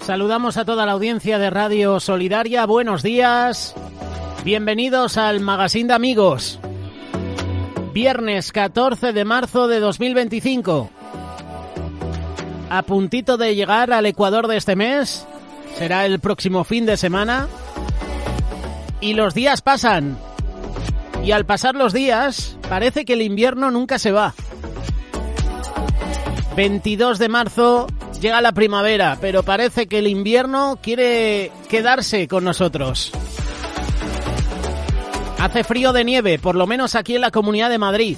Saludamos a toda la audiencia de Radio Solidaria. Buenos días. Bienvenidos al Magazín de Amigos. Viernes 14 de marzo de 2025. A puntito de llegar al Ecuador de este mes. Será el próximo fin de semana. Y los días pasan. Y al pasar los días, parece que el invierno nunca se va. 22 de marzo llega la primavera, pero parece que el invierno quiere quedarse con nosotros. Hace frío de nieve, por lo menos aquí en la Comunidad de Madrid.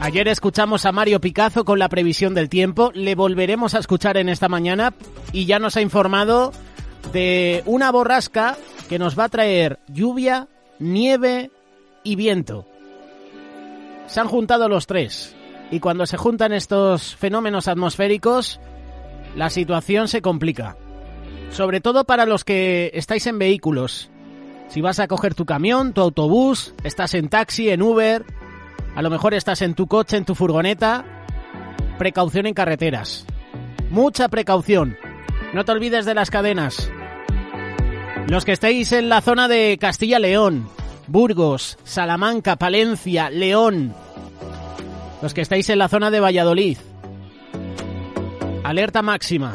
Ayer escuchamos a Mario Picazo con la previsión del tiempo, le volveremos a escuchar en esta mañana y ya nos ha informado de una borrasca que nos va a traer lluvia, nieve y viento. Se han juntado los tres. Y cuando se juntan estos fenómenos atmosféricos, la situación se complica. Sobre todo para los que estáis en vehículos. Si vas a coger tu camión, tu autobús, estás en taxi, en Uber, a lo mejor estás en tu coche, en tu furgoneta, precaución en carreteras. Mucha precaución. No te olvides de las cadenas. Los que estéis en la zona de Castilla-León, Burgos, Salamanca, Palencia, León. Los que estáis en la zona de Valladolid. Alerta máxima.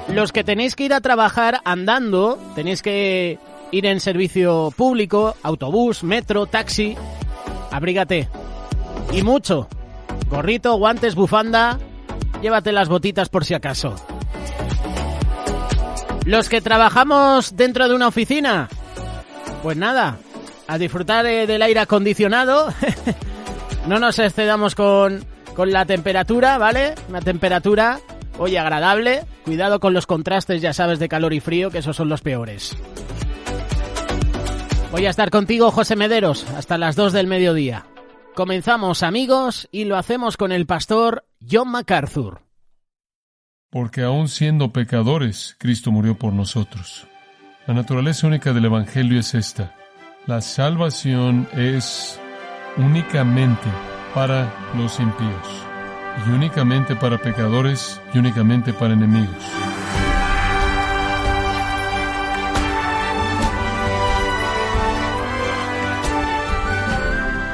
Los que tenéis que ir a trabajar andando, tenéis que ir en servicio público, autobús, metro, taxi, abrígate. Y mucho. Gorrito, guantes, bufanda, llévate las botitas por si acaso. Los que trabajamos dentro de una oficina, pues nada, a disfrutar del aire acondicionado. No nos excedamos con la temperatura, ¿vale? Una temperatura, oye, agradable. Cuidado con los contrastes, ya sabes, de calor y frío, que esos son los peores. Voy a estar contigo, José Mederos, hasta las 2 del mediodía. Comenzamos, amigos, y lo hacemos con el pastor John MacArthur. Porque aún siendo pecadores, Cristo murió por nosotros. La naturaleza única del Evangelio es esta. La salvación es únicamente para los impíos, y únicamente para pecadores, y únicamente para enemigos.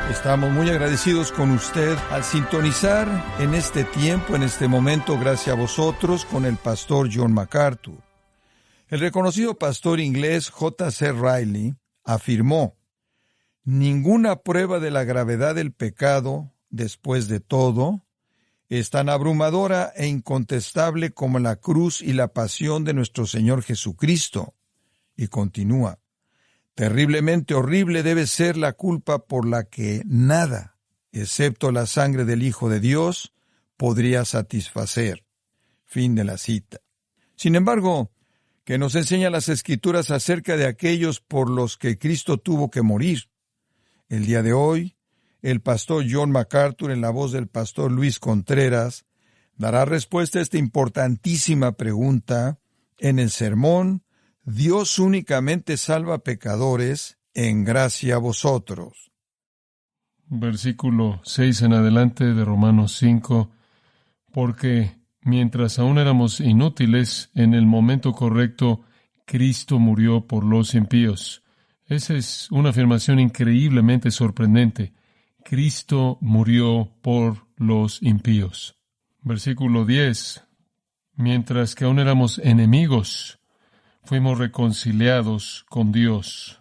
Estamos muy agradecidos con usted al sintonizar en este tiempo, en este momento, gracias a vosotros, con el pastor John MacArthur. El reconocido pastor inglés J.C. Ryle afirmó: ninguna prueba de la gravedad del pecado, después de todo, es tan abrumadora e incontestable como la cruz y la pasión de nuestro Señor Jesucristo. Y continúa: terriblemente horrible debe ser la culpa por la que nada, excepto la sangre del Hijo de Dios, podría satisfacer. Fin de la cita. Sin embargo, ¿qué nos enseña las Escrituras acerca de aquellos por los que Cristo tuvo que morir? El día de hoy, el pastor John MacArthur, en la voz del pastor Luis Contreras, dará respuesta a esta importantísima pregunta en el sermón Dios únicamente salva pecadores, en gracia a vosotros. Versículo 6 en adelante de Romanos 5. Porque mientras aún éramos inútiles, en el momento correcto, Cristo murió por los impíos. Esa es una afirmación increíblemente sorprendente. Cristo murió por los impíos. Versículo 10. Mientras que aún éramos enemigos, fuimos reconciliados con Dios.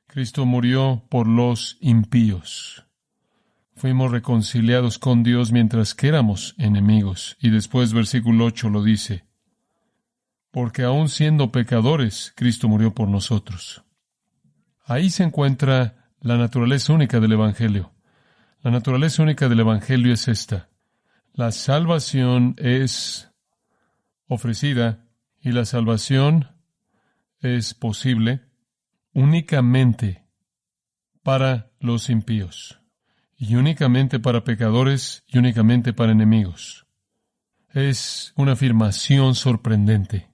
Cristo murió por los impíos. Fuimos reconciliados con Dios mientras que éramos enemigos. Y después versículo 8 lo dice: porque aún siendo pecadores, Cristo murió por nosotros. Ahí se encuentra la naturaleza única del Evangelio. La naturaleza única del Evangelio es esta. La salvación es ofrecida y la salvación es posible únicamente para los impíos, y únicamente para pecadores, y únicamente para enemigos. Es una afirmación sorprendente,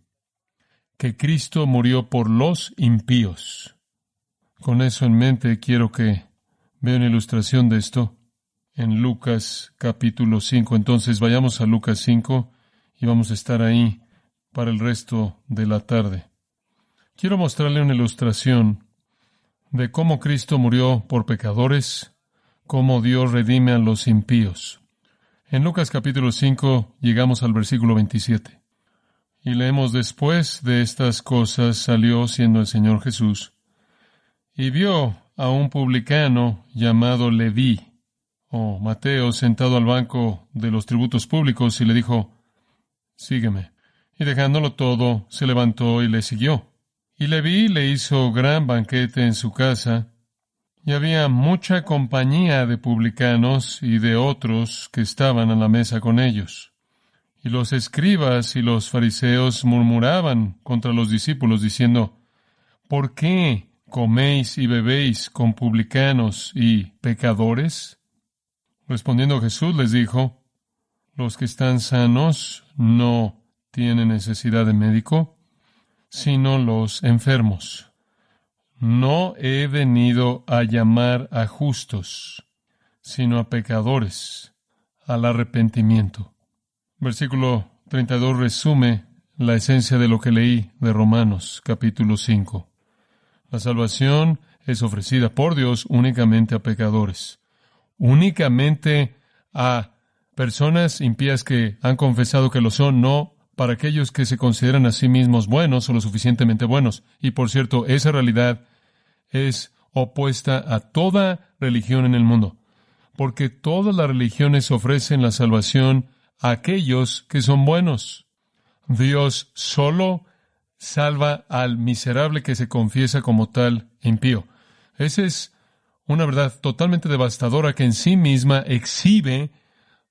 que Cristo murió por los impíos. Con eso en mente, quiero que vean una ilustración de esto en Lucas capítulo 5. Entonces vayamos a Lucas 5 y y vamos a estar ahí para el resto de la tarde. Quiero mostrarle una ilustración de cómo Cristo murió por pecadores, cómo Dios redime a los impíos. En Lucas capítulo 5 llegamos al versículo 27. Y leemos: después de estas cosas salió siendo el Señor Jesús, y vio a un publicano llamado Leví, o Mateo, sentado al banco de los tributos públicos, y le dijo: sígueme. Y dejándolo todo, se levantó y le siguió. Y Leví le hizo gran banquete en su casa, y había mucha compañía de publicanos y de otros que estaban a la mesa con ellos. Y los escribas y los fariseos murmuraban contra los discípulos, diciendo: ¿por qué coméis y bebéis con publicanos y pecadores? Respondiendo Jesús les dijo: los que están sanos no tienen necesidad de médico, sino los enfermos. No he venido a llamar a justos, sino a pecadores, al arrepentimiento. Versículo 32 resume la esencia de lo que leí de Romanos, capítulo 5. La salvación es ofrecida por Dios únicamente a pecadores, únicamente a personas impías que han confesado que lo son, no para aquellos que se consideran a sí mismos buenos o lo suficientemente buenos. Y por cierto, esa realidad es opuesta a toda religión en el mundo, porque todas las religiones ofrecen la salvación a aquellos que son buenos. Dios solo salva al miserable que se confiesa como tal impío. Esa es una verdad totalmente devastadora que en sí misma exhibe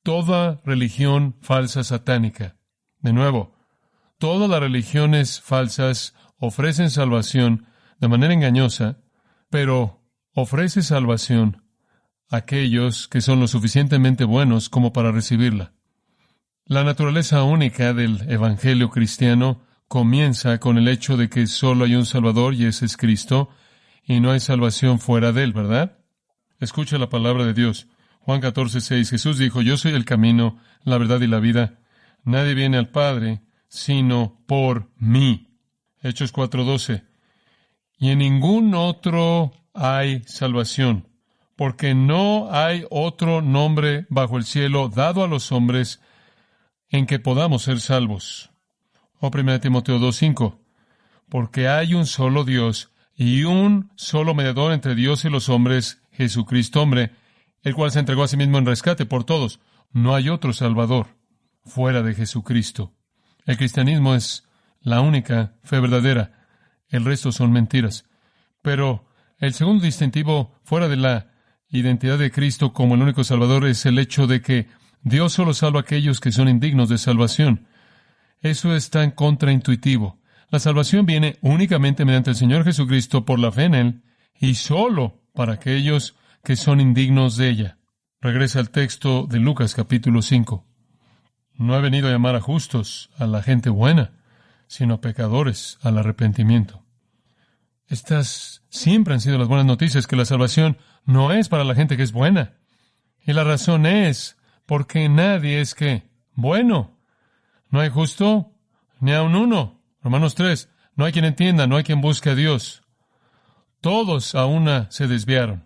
toda religión falsa satánica. De nuevo, todas las religiones falsas ofrecen salvación de manera engañosa, pero ofrece salvación a aquellos que son lo suficientemente buenos como para recibirla. La naturaleza única del Evangelio cristiano comienza con el hecho de que solo hay un Salvador y ese es Cristo, y no hay salvación fuera de Él, ¿verdad? Escucha la palabra de Dios. Juan 14:6, Jesús dijo: yo soy el camino, la verdad y la vida. Nadie viene al Padre sino por mí. Hechos 4:12, y en ningún otro hay salvación, porque no hay otro nombre bajo el cielo dado a los hombres en que podamos ser salvos. O 1 Timoteo 2:5, porque hay un solo Dios y un solo mediador entre Dios y los hombres, Jesucristo hombre, el cual se entregó a sí mismo en rescate por todos. No hay otro Salvador fuera de Jesucristo. El cristianismo es la única fe verdadera. El resto son mentiras. Pero el segundo distintivo fuera de la identidad de Cristo como el único Salvador es el hecho de que Dios solo salva a aquellos que son indignos de salvación. Eso es tan contraintuitivo. La salvación viene únicamente mediante el Señor Jesucristo por la fe en Él y solo para aquellos que son indignos de ella. Regresa al texto de Lucas capítulo 5. No he venido a llamar a justos, a la gente buena, sino a pecadores, al arrepentimiento. Estas siempre han sido las buenas noticias, que la salvación no es para la gente que es buena. Y la razón es porque nadie es ¿qué? Bueno. No hay justo, ni aun uno. Romanos 3. No hay quien entienda, no hay quien busque a Dios. Todos a una se desviaron.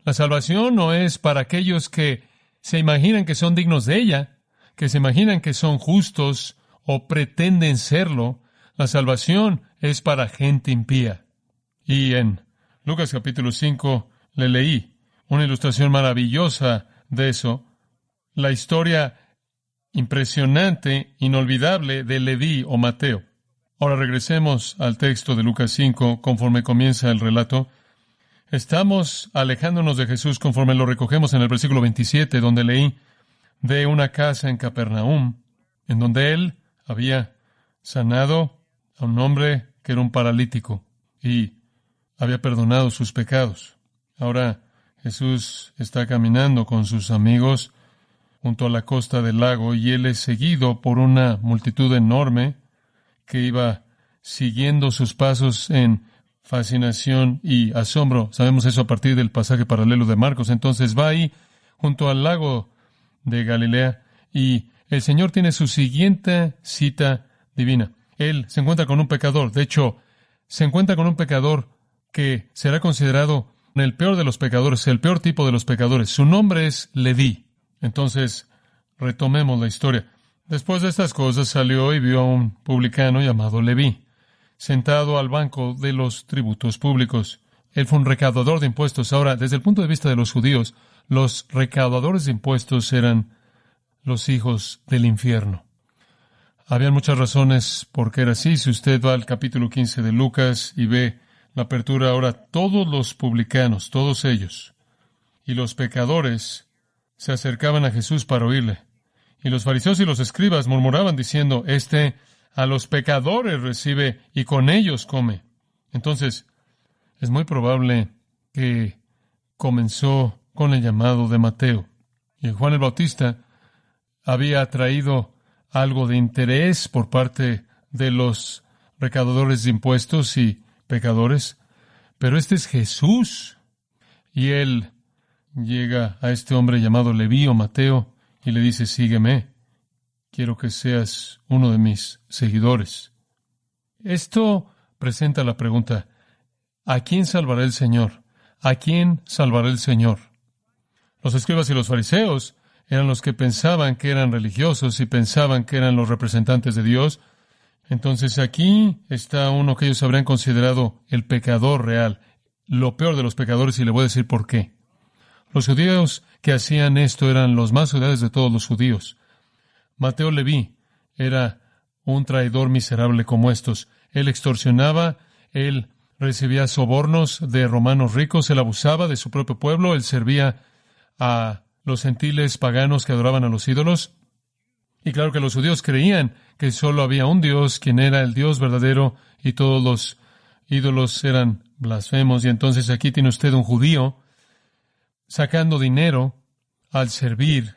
La salvación no es para aquellos que se imaginan que son dignos de ella, que se imaginan que son justos o pretenden serlo. La salvación es para gente impía. Y en Lucas capítulo 5 le leí una ilustración maravillosa de eso. La historia impresionante, inolvidable de Leví o Mateo. Ahora regresemos al texto de Lucas 5 conforme comienza el relato. Estamos alejándonos de Jesús conforme lo recogemos en el versículo 27, donde leí de una casa en Capernaum, en donde Él había sanado a un hombre que era un paralítico y había perdonado sus pecados. Ahora Jesús está caminando con sus amigos junto a la costa del lago y Él es seguido por una multitud enorme que iba siguiendo sus pasos en fascinación y asombro. Sabemos eso a partir del pasaje paralelo de Marcos. Entonces va ahí junto al lago de Galilea y el Señor tiene su siguiente cita divina. Él se encuentra con un pecador. De hecho, se encuentra con un pecador que será considerado el peor de los pecadores, el peor tipo de los pecadores. Su nombre es Leví. Entonces, retomemos la historia. Después de estas cosas salió y vio a un publicano llamado Leví, sentado al banco de los tributos públicos. Él fue un recaudador de impuestos. Ahora, desde el punto de vista de los judíos, los recaudadores de impuestos eran los hijos del infierno. Habían muchas razones por qué era así. Si usted va al capítulo 15 de Lucas y ve la apertura, ahora todos los publicanos, todos ellos, y los pecadores se acercaban a Jesús para oírle. Y los fariseos y los escribas murmuraban diciendo, a los pecadores recibe y con ellos come. Entonces, es muy probable que comenzó con el llamado de Mateo. Y Juan el Bautista había traído algo de interés por parte de los recaudadores de impuestos y pecadores. Pero este es Jesús. Y él llega a este hombre llamado Leví o Mateo y le dice, sígueme. Quiero que seas uno de mis seguidores. Esto presenta la pregunta, ¿a quién salvará el Señor? ¿A quién salvará el Señor? Los escribas y los fariseos eran los que pensaban que eran religiosos y pensaban que eran los representantes de Dios. Entonces aquí está uno que ellos habrían considerado el pecador real, lo peor de los pecadores, y le voy a decir por qué. Los judíos que hacían esto eran los más odiados de todos los judíos. Mateo Leví era un traidor miserable como estos. Él extorsionaba, él recibía sobornos de romanos ricos, él abusaba de su propio pueblo, él servía a los gentiles paganos que adoraban a los ídolos. Y claro que los judíos creían que solo había un Dios, quien era el Dios verdadero, y todos los ídolos eran blasfemos. Y entonces aquí tiene usted un judío sacando dinero al servir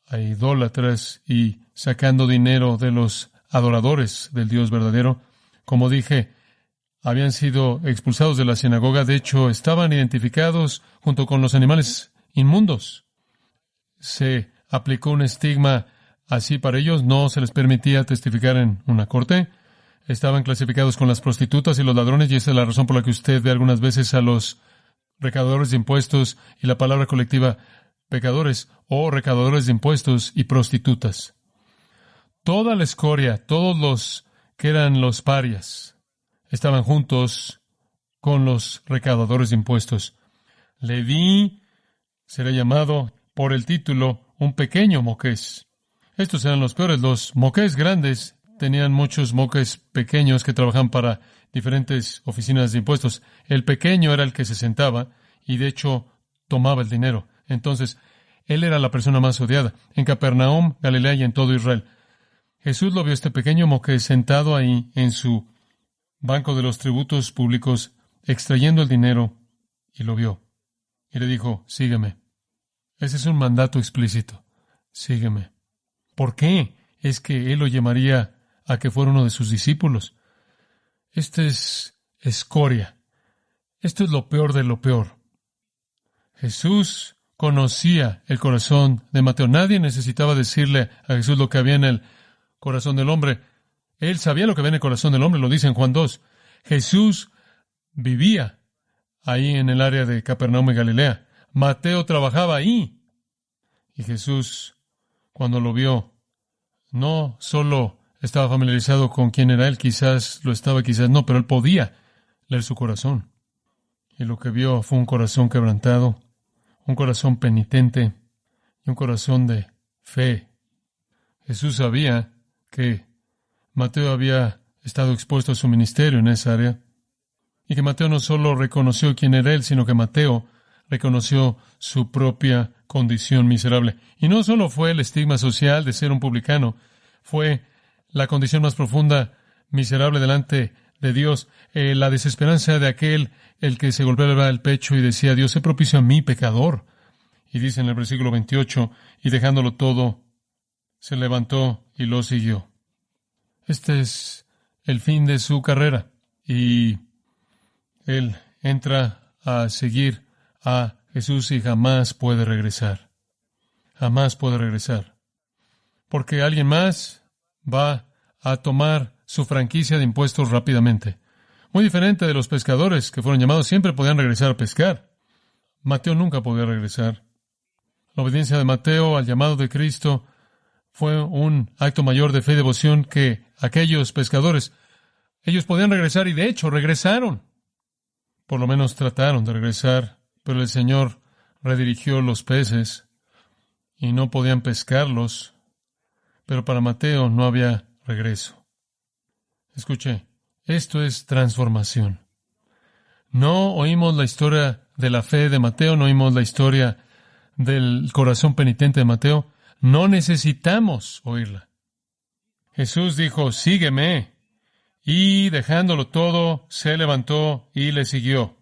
a idólatras y sacando dinero de los adoradores del Dios verdadero. Como dije, habían sido expulsados de la sinagoga. De hecho, estaban identificados junto con los animales inmundos. Se aplicó un estigma así para ellos. No se les permitía testificar en una corte. Estaban clasificados con las prostitutas y los ladrones, y esa es la razón por la que usted ve algunas veces a los recaudadores de impuestos y la palabra colectiva pecadores o recaudadores de impuestos y prostitutas. Toda la escoria, todos los que eran los parias, estaban juntos con los recaudadores de impuestos. Leví será llamado por el título un pequeño moqués. Estos eran los peores. Los moqués grandes tenían muchos moqués pequeños que trabajaban para diferentes oficinas de impuestos. El pequeño era el que se sentaba y de hecho tomaba el dinero. Entonces, él era la persona más odiada en Capernaum, Galilea y en todo Israel. Jesús lo vio, este pequeño moqués sentado ahí en su banco de los tributos públicos, extrayendo el dinero, y lo vio. Y le dijo, sígueme. Ese es un mandato explícito. Sígueme. ¿Por qué? Es que él lo llamaría a que fuera uno de sus discípulos. Esta es escoria. Esto es lo peor de lo peor. Jesús conocía el corazón de Mateo. Nadie necesitaba decirle a Jesús lo que había en el corazón del hombre. Él sabía lo que había en el corazón del hombre, lo dice en Juan 2. Jesús vivía ahí en el área de Capernaum y Galilea. Mateo trabajaba ahí. Y Jesús, cuando lo vio, no solo estaba familiarizado con quién era él, quizás lo estaba, quizás no, pero él podía leer su corazón. Y lo que vio fue un corazón quebrantado, un corazón penitente y un corazón de fe. Jesús sabía que Mateo había estado expuesto a su ministerio en esa área, y que Mateo no solo reconoció quién era él, sino que Mateo reconoció su propia condición miserable. Y no solo fue el estigma social de ser un publicano, fue la condición más profunda, miserable delante de Dios, la desesperanza de aquel, el que se golpeaba el pecho y decía, Dios, sé propicio a mí, pecador. Y dice en el versículo 28, y dejándolo todo, se levantó y lo siguió. Este es el fin de su carrera. Y él entra a seguir a Jesús y jamás puede regresar. Jamás puede regresar. porque alguien más va a tomar su franquicia de impuestos rápidamente. Muy diferente de los pescadores que fueron llamados, siempre podían regresar a pescar. Mateo nunca podía regresar. La obediencia de Mateo al llamado de Cristo fue un acto mayor de fe y devoción que aquellos pescadores. Ellos podían regresar y de hecho regresaron. Por lo menos trataron de regresar, pero el Señor redirigió los peces y no podían pescarlos. Pero para Mateo no había regreso. Escuche, esto es transformación. No oímos la historia de la fe de Mateo, no oímos la historia del corazón penitente de Mateo. No necesitamos oírla. Jesús dijo, sígueme. Y dejándolo todo, se levantó y le siguió.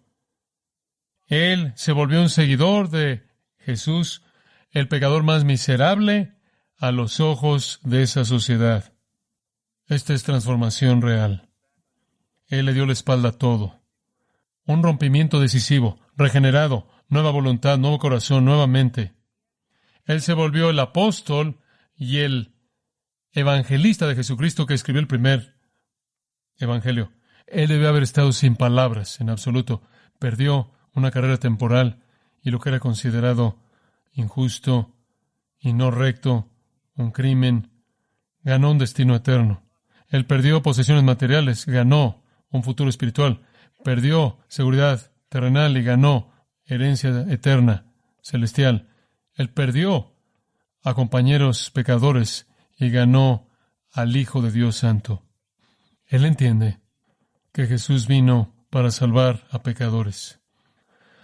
Él se volvió un seguidor de Jesús, el pecador más miserable a los ojos de esa sociedad. Esta es transformación real. Él le dio la espalda a todo. Un rompimiento decisivo, regenerado, nueva voluntad, nuevo corazón, nueva mente. Él se volvió el apóstol y el evangelista de Jesucristo que escribió el primer evangelio. Él debió haber estado sin palabras en absoluto. Perdió una carrera temporal y lo que era considerado injusto y no recto, un crimen, ganó un destino eterno. Él perdió posesiones materiales, ganó un futuro espiritual. Perdió seguridad terrenal y ganó herencia eterna, celestial. Él perdió a compañeros pecadores y ganó al Hijo de Dios Santo. Él entiende que Jesús vino para salvar a pecadores.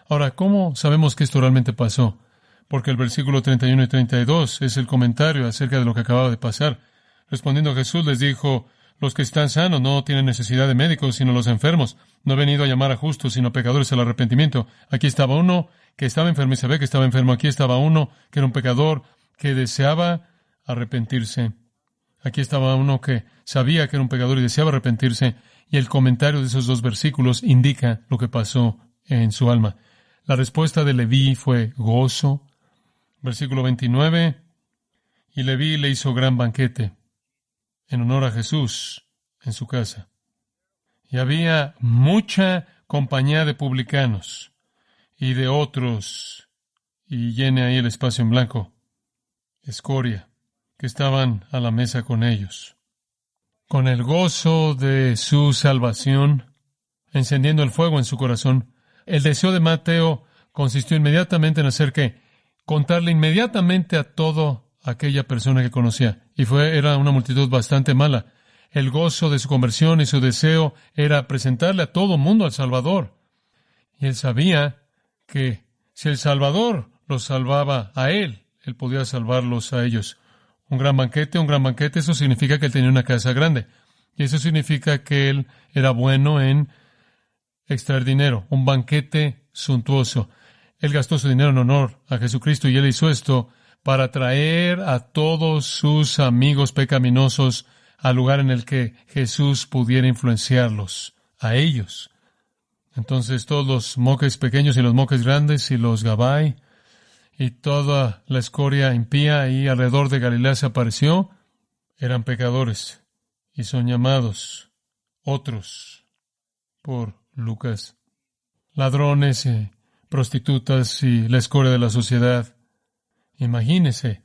Ahora, ¿cómo sabemos que esto realmente pasó? Porque el versículo 31 y 32 es el comentario acerca de lo que acababa de pasar. Respondiendo Jesús les dijo, los que están sanos no tienen necesidad de médicos, sino los enfermos. No he venido a llamar a justos, sino a pecadores al arrepentimiento. Aquí estaba uno que estaba enfermo y sabía que estaba enfermo. Aquí estaba uno que era un pecador que deseaba arrepentirse. Aquí estaba uno que sabía que era un pecador y deseaba arrepentirse. Y el comentario de esos dos versículos indica lo que pasó en su alma. La respuesta de Leví fue gozo. Versículo 29. Y Leví le hizo gran banquete en honor a Jesús en su casa. Y había mucha compañía de publicanos y de otros, y llene ahí el espacio en blanco, escoria, que estaban a la mesa con ellos. Con el gozo de su salvación, encendiendo el fuego en su corazón, el deseo de Mateo consistió inmediatamente en hacer ¿qué? Contarle inmediatamente a toda aquella persona que conocía. Y era una multitud bastante mala. El gozo de su conversión y su deseo era presentarle a todo mundo al Salvador. Y él sabía que si el Salvador los salvaba a él podía salvarlos a ellos. Un gran banquete, eso significa que él tenía una casa grande. Y eso significa que él era bueno en extraer dinero. Un banquete suntuoso. Él gastó su dinero en honor a Jesucristo y él hizo esto para traer a todos sus amigos pecaminosos al lugar en el que Jesús pudiera influenciarlos, a ellos. Entonces todos los moques pequeños y los moques grandes y los Gabai y toda la escoria impía ahí alrededor de Galilea se apareció, eran pecadores y son llamados otros por Lucas, ladrones, prostitutas y la escoria de la sociedad. Imagínese,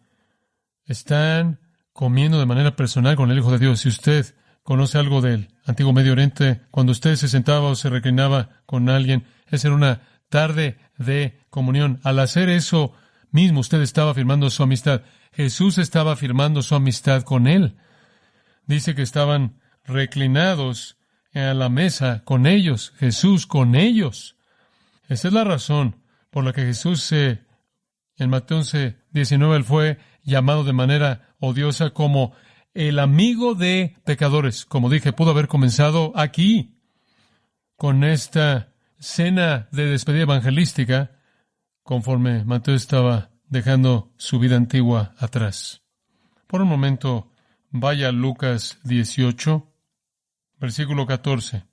están comiendo de manera personal con el Hijo de Dios. Si usted conoce algo del antiguo Medio Oriente, cuando usted se sentaba o se reclinaba con alguien, esa era una tarde de comunión. Al hacer eso mismo, usted estaba afirmando su amistad. Jesús estaba afirmando su amistad con él. Dice que estaban reclinados a la mesa con ellos, Jesús con ellos. Esa es la razón por la que Jesús en Mateo 11:19, él fue llamado de manera odiosa como el amigo de pecadores. Como dije, pudo haber comenzado aquí, con esta cena de despedida evangelística, conforme Mateo estaba dejando su vida antigua atrás. Por un momento, vaya a Lucas 18, versículo 14.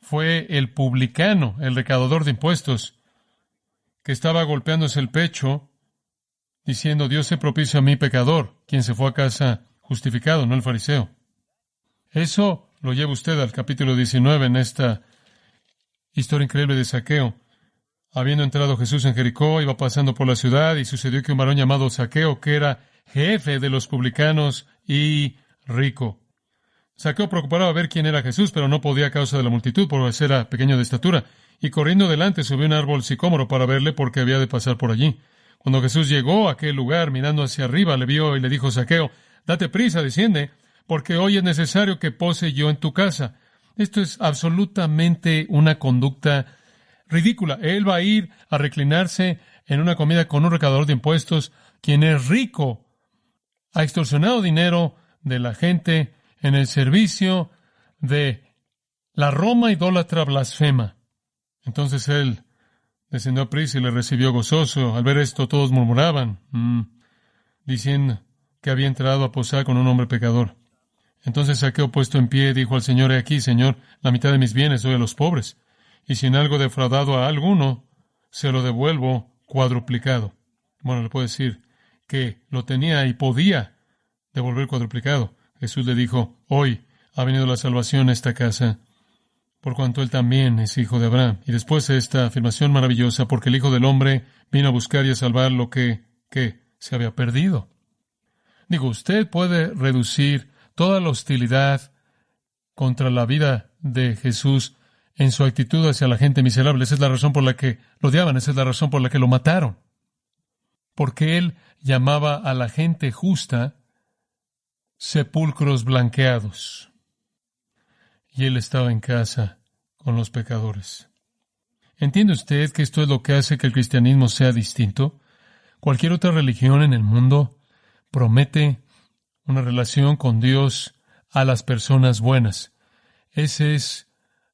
Fue el publicano, el recaudador de impuestos, que estaba golpeándose el pecho diciendo, Dios se propicio a mí, pecador, quien se fue a casa justificado, no el fariseo. Eso lo lleva usted al capítulo 19 en esta historia increíble de Zaqueo. Habiendo entrado Jesús en Jericó, iba pasando por la ciudad y sucedió que un varón llamado Zaqueo, que era jefe de los publicanos y rico. Zaqueo preocupado a ver quién era Jesús, pero no podía a causa de la multitud, porque era pequeño de estatura. Y corriendo delante subió un árbol sicómoro para verle, porque había de pasar por allí. Cuando Jesús llegó a aquel lugar, mirando hacia arriba, le vio y le dijo, Zaqueo, date prisa, desciende, porque hoy es necesario que pose yo en tu casa. Esto es absolutamente una conducta ridícula. Él va a ir a reclinarse en una comida con un recaudador de impuestos, quien es rico, ha extorsionado dinero de la gente en el servicio de la Roma idólatra blasfema. Entonces él descendió a prisa y le recibió gozoso. Al ver esto, todos murmuraban, diciendo que había entrado a posar con un hombre pecador. Entonces Zaqueo, puesto en pie, dijo al Señor, he aquí, Señor, la mitad de mis bienes doy a los pobres, y si en algo he defraudado a alguno, se lo devuelvo cuadruplicado. Bueno, le puedo decir que lo tenía y podía devolver cuadruplicado. Jesús le dijo, hoy ha venido la salvación a esta casa, por cuanto él también es hijo de Abraham. Y después esta afirmación maravillosa, porque el Hijo del Hombre vino a buscar y a salvar lo que se había perdido. Digo, usted puede reducir toda la hostilidad contra la vida de Jesús en su actitud hacia la gente miserable. Esa es la razón por la que lo odiaban, esa es la razón por la que lo mataron. Porque él llamaba a la gente justa sepulcros blanqueados. Y él estaba en casa con los pecadores. ¿Entiende usted que esto es lo que hace que el cristianismo sea distinto? Cualquier otra religión en el mundo promete una relación con Dios a las personas buenas. Esa es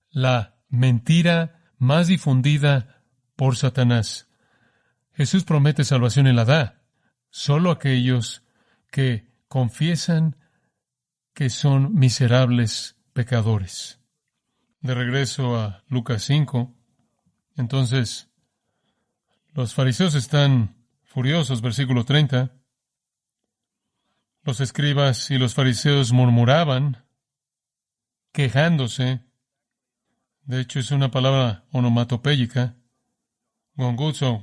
la mentira más difundida por Satanás. Jesús promete salvación y la da solo a aquellos que confiesan que son miserables pecadores. De regreso a Lucas 5, entonces los fariseos están furiosos, versículo 30. Los escribas y los fariseos murmuraban, quejándose. De hecho, es una palabra onomatopéyica. Gonguzo,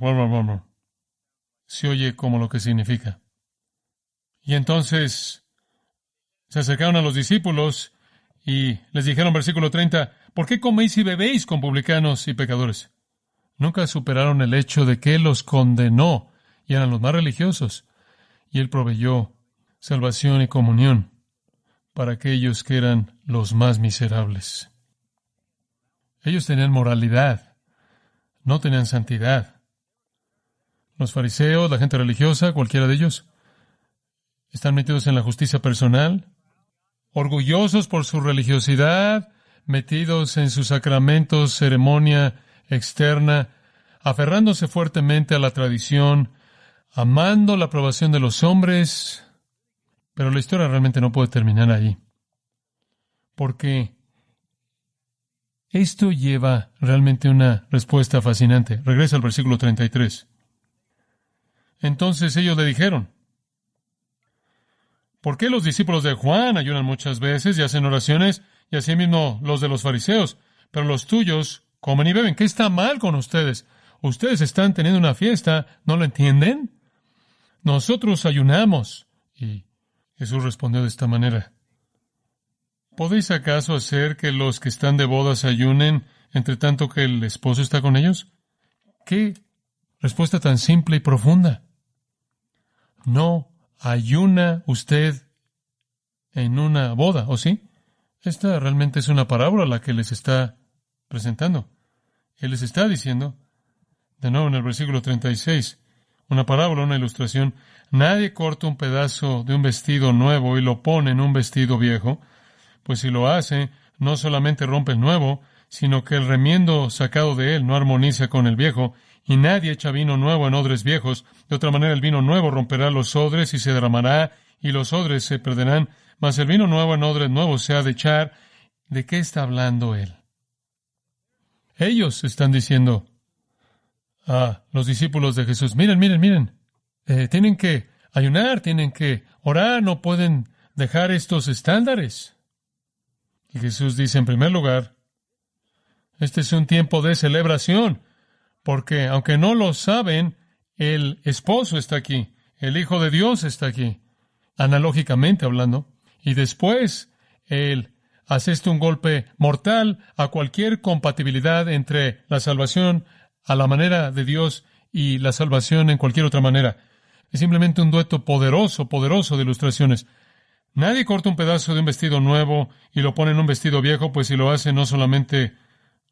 se oye como lo que significa. Y entonces se acercaron a los discípulos y les dijeron, versículo 30, ¿por qué coméis y bebéis con publicanos y pecadores? Nunca superaron el hecho de que Él los condenó y eran los más religiosos. Y Él proveyó salvación y comunión para aquellos que eran los más miserables. Ellos tenían moralidad, no tenían santidad. Los fariseos, la gente religiosa, cualquiera de ellos, están metidos en la justicia personal, orgullosos por su religiosidad, metidos en sus sacramentos, ceremonia externa, aferrándose fuertemente a la tradición, amando la aprobación de los hombres. Pero la historia realmente no puede terminar ahí, porque esto lleva realmente una respuesta fascinante. Regresa al versículo 33. Entonces ellos le dijeron, ¿por qué los discípulos de Juan ayunan muchas veces y hacen oraciones, y asimismo los de los fariseos, pero los tuyos comen y beben? ¿Qué está mal con ustedes? Ustedes están teniendo una fiesta, ¿no lo entienden? Nosotros ayunamos. Y Jesús respondió de esta manera, ¿podéis acaso hacer que los que están de bodas ayunen entre tanto que el esposo está con ellos? ¿Qué respuesta tan simple y profunda? No ayuna usted en una boda, ¿o sí? Esta realmente es una parábola la que les está presentando. Él les está diciendo, de nuevo en el versículo 36, una parábola, una ilustración. Nadie corta un pedazo de un vestido nuevo y lo pone en un vestido viejo, pues si lo hace, no solamente rompe el nuevo, sino que el remiendo sacado de él no armoniza con el viejo, y nadie echa vino nuevo en odres viejos. De otra manera, el vino nuevo romperá los odres y se derramará, y los odres se perderán. Mas el vino nuevo en odres nuevos se ha de echar. ¿De qué está hablando él? Ellos están diciendo a los discípulos de Jesús, miren. Tienen que ayunar, tienen que orar, no pueden dejar estos estándares. Y Jesús dice, en primer lugar, este es un tiempo de celebración, porque aunque no lo saben, el esposo está aquí, el Hijo de Dios está aquí, analógicamente hablando, y después Él hace un golpe mortal a cualquier compatibilidad entre la salvación a la manera de Dios y la salvación en cualquier otra manera. Es simplemente un dueto poderoso de ilustraciones. Nadie corta un pedazo de un vestido nuevo y lo pone en un vestido viejo, pues si lo hace no solamente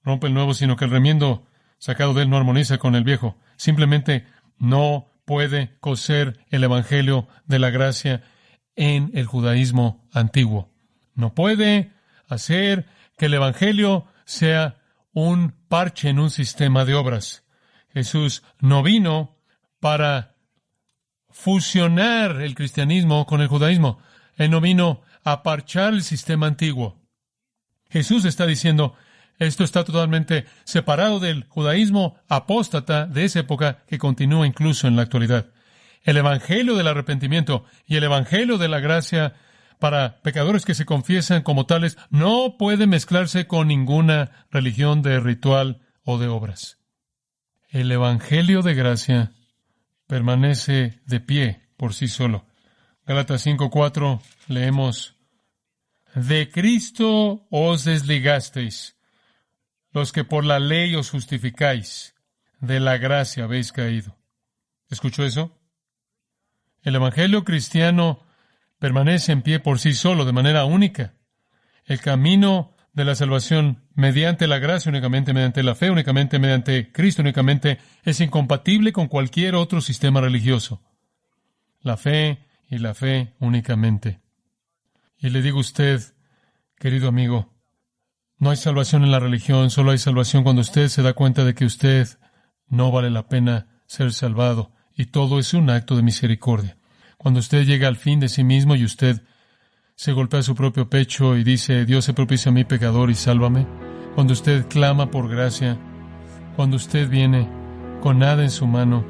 rompe el nuevo, sino que el remiendo sacado de él no armoniza con el viejo. Simplemente no puede coser el evangelio de la gracia en el judaísmo antiguo. No puede hacer que el evangelio sea un parche en un sistema de obras. Jesús no vino para fusionar el cristianismo con el judaísmo. Él no vino a parchar el sistema antiguo. Jesús está diciendo, esto está totalmente separado del judaísmo apóstata de esa época que continúa incluso en la actualidad. El evangelio del arrepentimiento y el evangelio de la gracia para pecadores que se confiesan como tales no puede mezclarse con ninguna religión de ritual o de obras. El evangelio de gracia permanece de pie por sí solo. Gálatas 5:4 leemos, de Cristo os desligasteis, los que por la ley os justificáis, de la gracia habéis caído. ¿Escuchó eso? El evangelio cristiano permanece en pie por sí solo, de manera única. El camino de la salvación mediante la gracia, únicamente mediante la fe, únicamente mediante Cristo, únicamente, es incompatible con cualquier otro sistema religioso. La fe y la fe únicamente. Y le digo a usted, querido amigo, no hay salvación en la religión, solo hay salvación cuando usted se da cuenta de que usted no vale la pena ser salvado, y todo es un acto de misericordia. Cuando usted llega al fin de sí mismo y usted se golpea su propio pecho y dice, Dios se propicia a mí pecador y sálvame. Cuando usted clama por gracia, cuando usted viene con nada en su mano,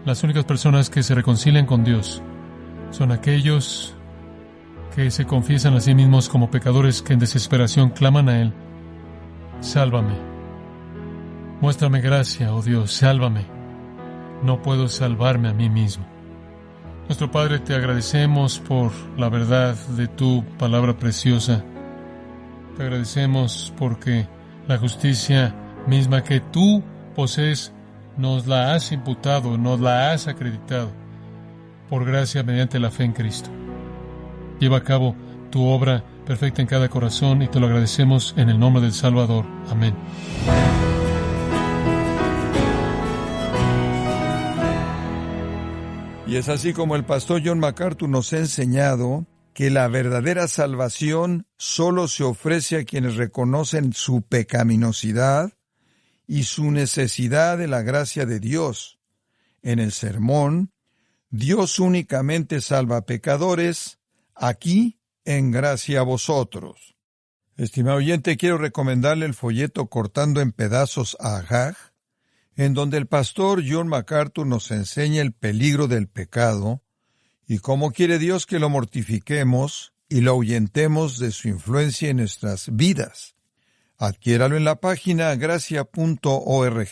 las únicas personas que se reconcilian con Dios son aquellos que se confiesan a sí mismos como pecadores que en desesperación claman a Él. Sálvame. Muéstrame gracia, oh Dios, sálvame. No puedo salvarme a mí mismo. Nuestro Padre, te agradecemos por la verdad de tu palabra preciosa. Te agradecemos porque la justicia misma que tú posees nos la has imputado, nos la has acreditado por gracia mediante la fe en Cristo. Lleva a cabo tu obra perfecta en cada corazón y te lo agradecemos en el nombre del Salvador. Amén. Y es así como el pastor John MacArthur nos ha enseñado que la verdadera salvación solo se ofrece a quienes reconocen su pecaminosidad y su necesidad de la gracia de Dios. En el sermón, Dios únicamente salva a pecadores, aquí en gracia a vosotros. Estimado oyente, quiero recomendarle el folleto Cortando en Pedazos a Agag, en donde el pastor John MacArthur nos enseña el peligro del pecado y cómo quiere Dios que lo mortifiquemos y lo ahuyentemos de su influencia en nuestras vidas. Adquiéralo en la página gracia.org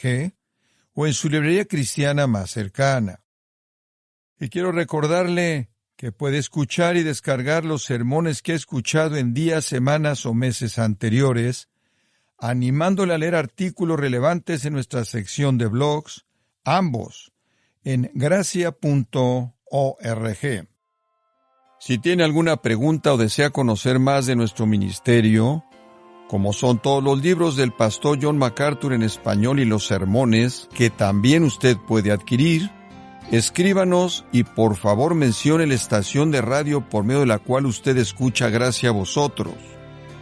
o en su librería cristiana más cercana. Y quiero recordarle que puede escuchar y descargar los sermones que ha escuchado en días, semanas o meses anteriores, animándole a leer artículos relevantes en nuestra sección de blogs, ambos en gracia.org. Si tiene alguna pregunta o desea conocer más de nuestro ministerio, como son todos los libros del pastor John MacArthur en español y los sermones que también usted puede adquirir, escríbanos y por favor mencione la estación de radio por medio de la cual usted escucha Gracia a vosotros.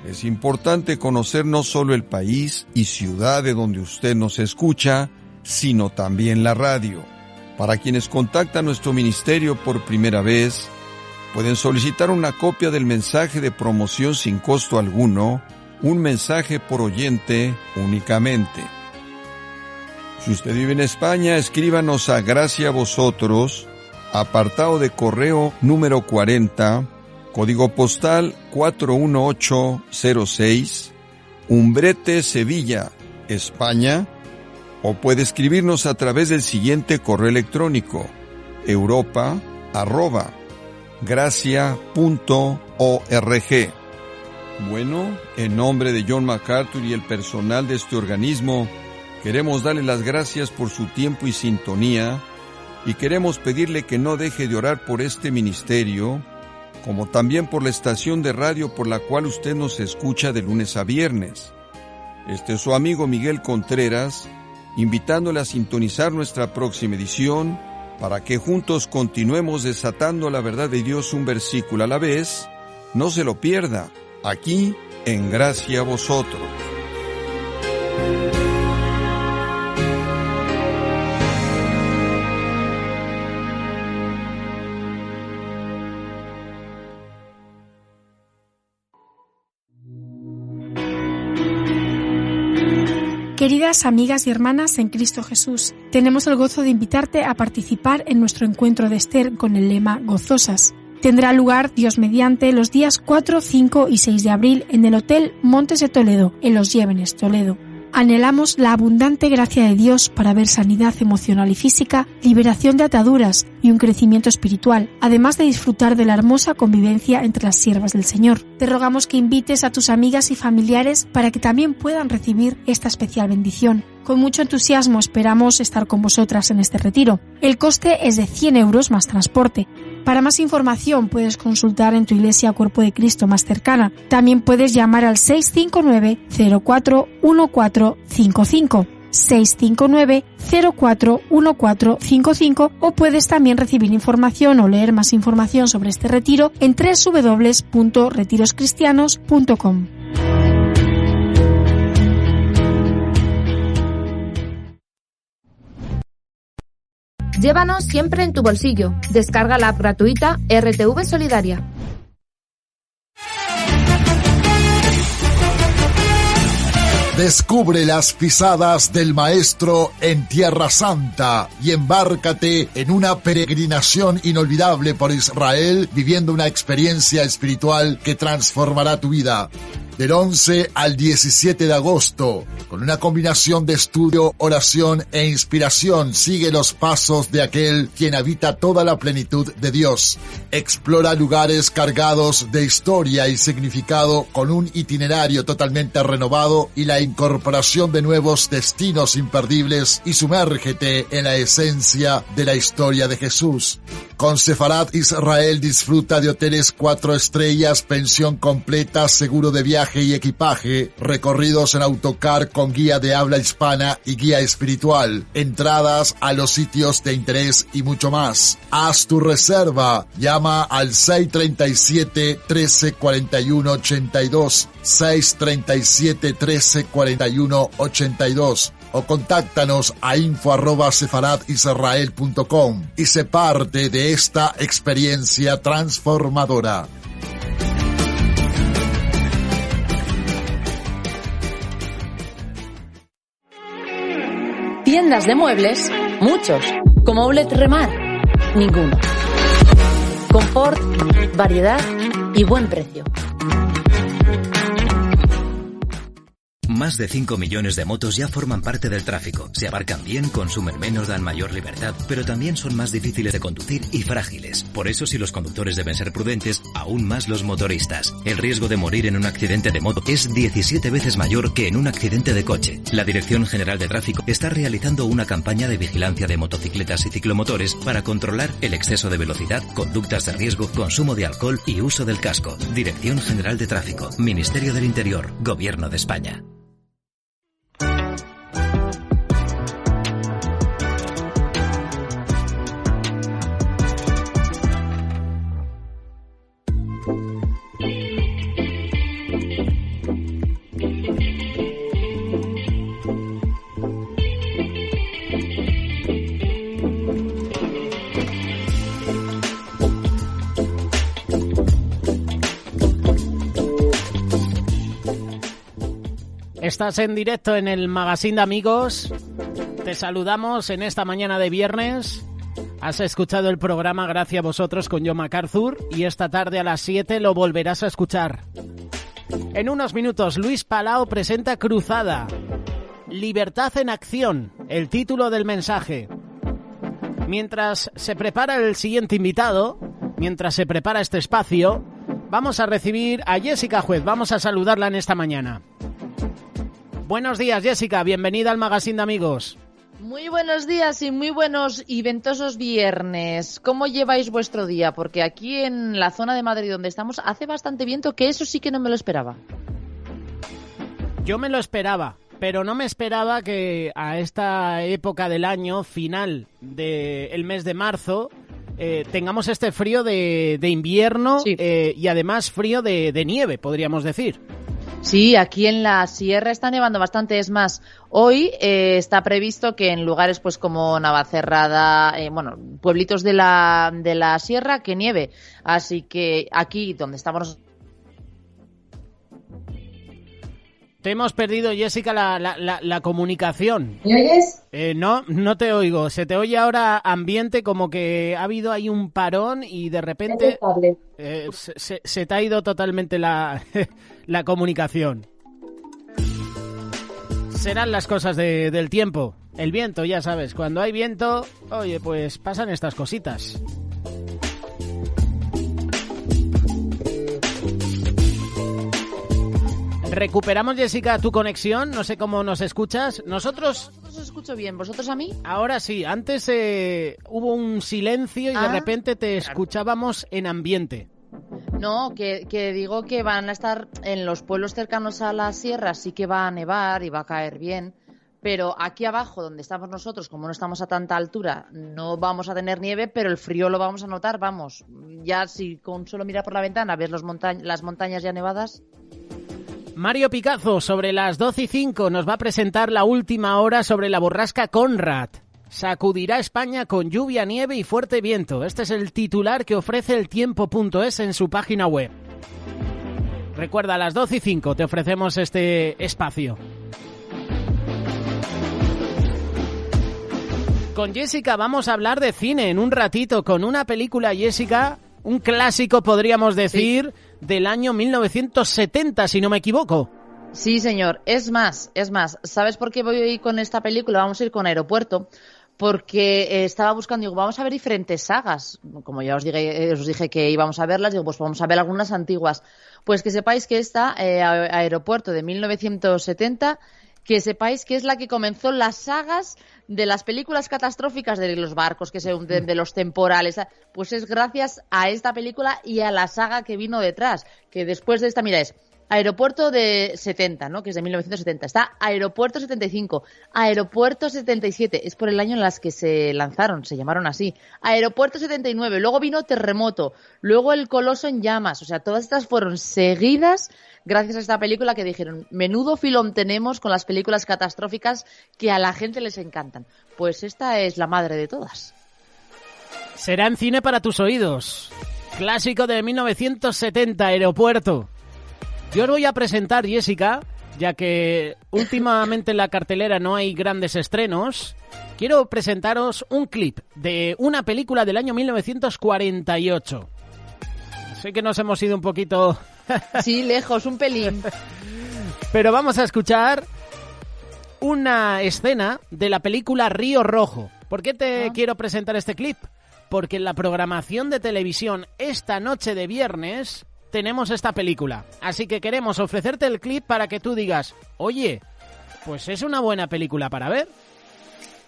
Es importante conocer no solo el país y ciudad de donde usted nos escucha, sino también la radio. Para quienes contactan nuestro ministerio por primera vez, pueden solicitar una copia del mensaje de promoción sin costo alguno, un mensaje por oyente únicamente. Si usted vive en España, escríbanos a Gracia a Vosotros, apartado de correo número 40, código postal 41806, Umbrete, Sevilla, España, o puede escribirnos a través del siguiente correo electrónico: europa@gracia.org. Bueno, en nombre de John MacArthur y el personal de este organismo, queremos darle las gracias por su tiempo y sintonía, y queremos pedirle que no deje de orar por este ministerio, como también por la estación de radio por la cual usted nos escucha de lunes a viernes. Este es su amigo Miguel Contreras, invitándole a sintonizar nuestra próxima edición, para que juntos continuemos desatando la verdad de Dios un versículo a la vez. No se lo pierda, aquí en Gracia a Vosotros. Queridas amigas y hermanas en Cristo Jesús, tenemos el gozo de invitarte a participar en nuestro encuentro de Esther con el lema Gozosas. Tendrá lugar, Dios mediante, los días 4, 5 y 6 de abril en el Hotel Montes de Toledo, en Los Llévenes, Toledo. Anhelamos la abundante gracia de Dios para ver sanidad emocional y física, liberación de ataduras y un crecimiento espiritual, además de disfrutar de la hermosa convivencia entre las siervas del Señor. Te rogamos que invites a tus amigas y familiares para que también puedan recibir esta especial bendición. Con mucho entusiasmo esperamos estar con vosotras en este retiro. El coste es de 100 euros más transporte. Para más información puedes consultar en tu iglesia Cuerpo de Cristo más cercana. También puedes llamar al 659-041455, 659-041455, o puedes también recibir información o leer más información sobre este retiro en www.retiroscristianos.com. Llévanos siempre en tu bolsillo. Descarga la app gratuita RTV Solidaria. Descubre las pisadas del Maestro en Tierra Santa y embárcate en una peregrinación inolvidable por Israel, viviendo una experiencia espiritual que transformará tu vida. Del 11 al 17 de agosto, con una combinación de estudio, oración e inspiración, sigue los pasos de aquel quien habita toda la plenitud de Dios. Explora lugares cargados de historia y significado con un itinerario totalmente renovado y la incorporación de nuevos destinos imperdibles, y sumérgete en la esencia de la historia de Jesús. Con Sefarat Israel disfruta de hoteles 4 estrellas, pensión completa, seguro de viaje y equipaje, recorridos en autocar con guía de habla hispana y guía espiritual, entradas a los sitios de interés y mucho más. Haz tu reserva, llama al 637-1341-82, 637-1341-82, o contáctanos a info@sefaradisrael.com y sé parte de esta experiencia transformadora. Tiendas de muebles, muchos. Como Outlet Remar, ninguno. Confort, variedad y buen precio. Más de 5 millones de motos ya forman parte del tráfico. Se abarcan bien, consumen menos, dan mayor libertad, pero también son más difíciles de conducir y frágiles. Por eso, si los conductores deben ser prudentes, aún más los motoristas. El riesgo de morir en un accidente de moto es 17 veces mayor que en un accidente de coche. La Dirección General de Tráfico está realizando una campaña de vigilancia de motocicletas y ciclomotores para controlar el exceso de velocidad, conductas de riesgo, consumo de alcohol y uso del casco. Dirección General de Tráfico, Ministerio del Interior, Gobierno de España. Estás en directo en el Magazine de Amigos Te saludamos en esta mañana de viernes. Has escuchado el programa Gracias a vosotros con John MacArthur y esta tarde a las 7 lo volverás a escuchar. En unos minutos Luis Palau presenta Cruzada. Libertad en acción, el título del mensaje. Mientras se prepara el siguiente invitado, mientras se prepara este espacio, vamos a recibir a Jessica Juez. Vamos a saludarla en esta mañana. Buenos días, Jessica. Bienvenida al Magazine de Amigos. Muy buenos días y muy buenos y ventosos viernes. ¿Cómo lleváis vuestro día? Porque aquí en la zona de Madrid donde estamos hace bastante viento, que eso sí que no me lo esperaba. Yo me lo esperaba, pero no me esperaba que a esta época del año, final del mes de marzo, tengamos este frío de invierno, sí. Y además frío de nieve, podríamos decir. Sí, aquí en la sierra está nevando bastante. Es más, hoy está previsto que en lugares pues como Navacerrada, pueblitos de la sierra, que nieve. Así que aquí donde estamos... Te hemos perdido, Jessica, la comunicación. ¿Me oyes? No te oigo. Se te oye ahora ambiente, como que ha habido ahí un parón y de repente se te ha ido totalmente la comunicación. Serán las cosas del tiempo. El viento, ya sabes. Cuando hay viento, oye, pues pasan estas cositas. Recuperamos, Jessica, tu conexión. No sé cómo nos escuchas. Nosotros os escucho bien. ¿Vosotros a mí? Ahora sí. Antes hubo un silencio y de repente te escuchábamos en ambiente. No, que digo que van a estar en los pueblos cercanos a la sierra, sí que va a nevar y va a caer bien. Pero aquí abajo, donde estamos nosotros, como no estamos a tanta altura, no vamos a tener nieve, pero el frío lo vamos a notar, vamos. Ya si con solo mirar por la ventana ves las montañas ya nevadas... Mario Picazo, sobre las 12:05, nos va a presentar la última hora sobre la borrasca Conrad. Sacudirá España con lluvia, nieve y fuerte viento. Este es el titular que ofrece eltiempo.es en su página web. Recuerda, a las 12:05 te ofrecemos este espacio. Con Jessica vamos a hablar de cine en un ratito, con una película, Jessica, un clásico, podríamos decir, sí, del año 1970, si no me equivoco. Sí, señor. Es más, ¿sabes por qué voy a ir con esta película? Vamos a ir con Aeropuerto, porque estaba buscando, digo, vamos a ver diferentes sagas. Como ya os dije que íbamos a verlas, digo, pues vamos a ver algunas antiguas. Pues que sepáis que esta, Aeropuerto de 1970... que sepáis que es la que comenzó las sagas de las películas catastróficas de los barcos que se hunden, de los temporales. Pues es gracias a esta película y a la saga que vino detrás, que después de esta, mira, es Aeropuerto de 70, ¿no? Que es de 1970. Está Aeropuerto 75, Aeropuerto 77, es por el año en las que se lanzaron, se llamaron así. Aeropuerto 79, luego vino Terremoto, luego El Coloso en Llamas. O sea, todas estas fueron seguidas gracias a esta película, que dijeron, menudo filón tenemos con las películas catastróficas que a la gente les encantan. Pues esta es la madre de todas. Será en cine para tus oídos. Clásico de 1970, Aeropuerto. Yo os voy a presentar, Jessica, ya que últimamente en la cartelera no hay grandes estrenos. Quiero presentaros un clip de una película del año 1948. Sé que nos hemos ido un poquito... Sí, lejos, un pelín. Pero vamos a escuchar una escena de la película Río Rojo. ¿Por qué te quiero presentar este clip? Porque en la programación de televisión esta noche de viernes tenemos esta película. Así que queremos ofrecerte el clip para que tú digas, oye, pues es una buena película para ver.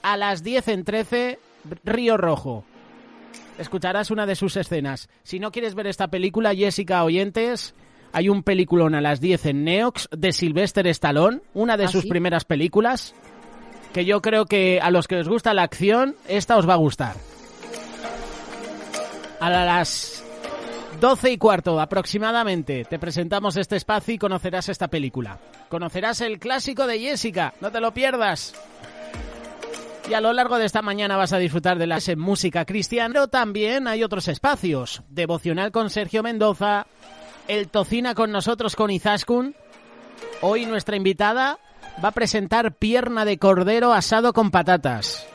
A las 10 en 13, Río Rojo. Escucharás una de sus escenas. Si no quieres ver esta película, Jessica, oyentes, hay un peliculón a las 10 en Neox de Sylvester Stallone, una de sus primeras películas, que yo creo que a los que os gusta la acción, esta os va a gustar. A las 12:15 aproximadamente te presentamos este espacio y conocerás esta película. Conocerás el clásico de Jessica, no te lo pierdas. Y a lo largo de esta mañana vas a disfrutar de la música cristiana, pero también hay otros espacios. Devocional con Sergio Mendoza, el Tocina con nosotros con Izaskun. Hoy nuestra invitada, va a presentar pierna de cordero asado con patatas.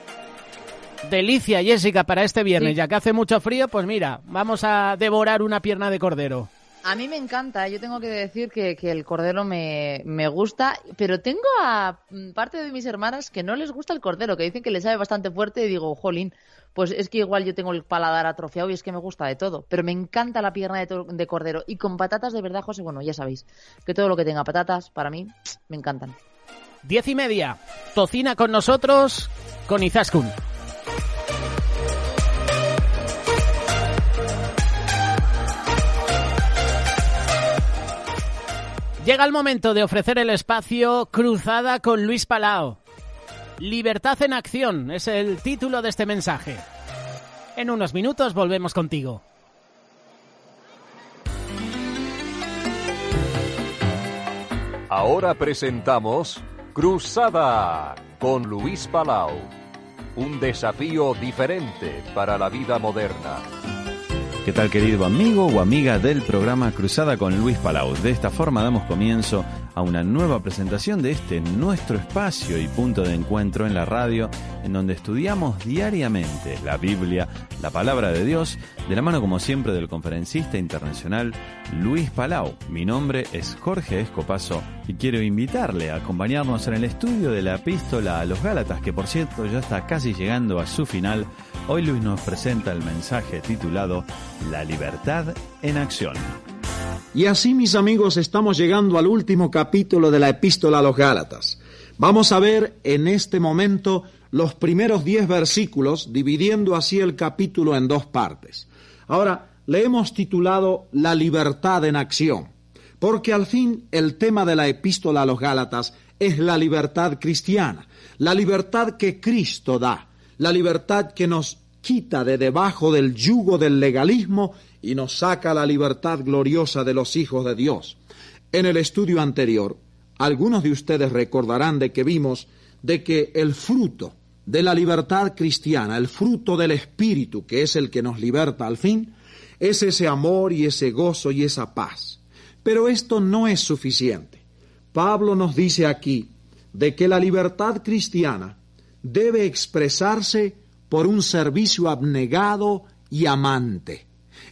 Delicia, Jessica, para este viernes. Sí. Ya que hace mucho frío, pues mira, vamos a devorar una pierna de cordero. A mí me encanta, yo tengo que decir que el cordero me gusta, pero tengo a parte de mis hermanas que no les gusta el cordero, que dicen que les sabe bastante fuerte y digo, jolín, pues es que igual yo tengo el paladar atrofiado y es que me gusta de todo, pero me encanta la pierna de cordero y con patatas de verdad, José, bueno, ya sabéis, que todo lo que tenga patatas, para mí, me encantan. 10:30, tocina con nosotros, con Izaskun. Llega el momento de ofrecer el espacio Cruzada con Luis Palau. Libertad en acción es el título de este mensaje. En unos minutos volvemos contigo. Ahora presentamos Cruzada con Luis Palau. Un desafío diferente para la vida moderna. ¿Qué tal, querido amigo o amiga del programa Cruzada con Luis Palau? De esta forma damos comienzo a una nueva presentación de este nuestro espacio y punto de encuentro en la radio, en donde estudiamos diariamente la Biblia, la palabra de Dios, de la mano como siempre del conferencista internacional Luis Palau. Mi nombre es Jorge Escopazo y quiero invitarle a acompañarnos en el estudio de la epístola a los Gálatas, que por cierto ya está casi llegando a su final. Hoy Luis nos presenta el mensaje titulado La libertad en acción. Y así, mis amigos, estamos llegando al último capítulo de la epístola a los Gálatas. Vamos a ver en este momento los primeros 10 versículos, dividiendo así el capítulo en 2 partes. Ahora, le hemos titulado La libertad en acción, porque al fin el tema de la epístola a los Gálatas es la libertad cristiana, la libertad que Cristo da, la libertad que nos quita de debajo del yugo del legalismo y nos saca la libertad gloriosa de los hijos de Dios. En el estudio anterior, algunos de ustedes recordarán de que vimos de que el fruto de la libertad cristiana, el fruto del Espíritu, que es el que nos liberta al fin, es ese amor y ese gozo y esa paz. Pero esto no es suficiente. Pablo nos dice aquí de que la libertad cristiana debe expresarse por un servicio abnegado y amante.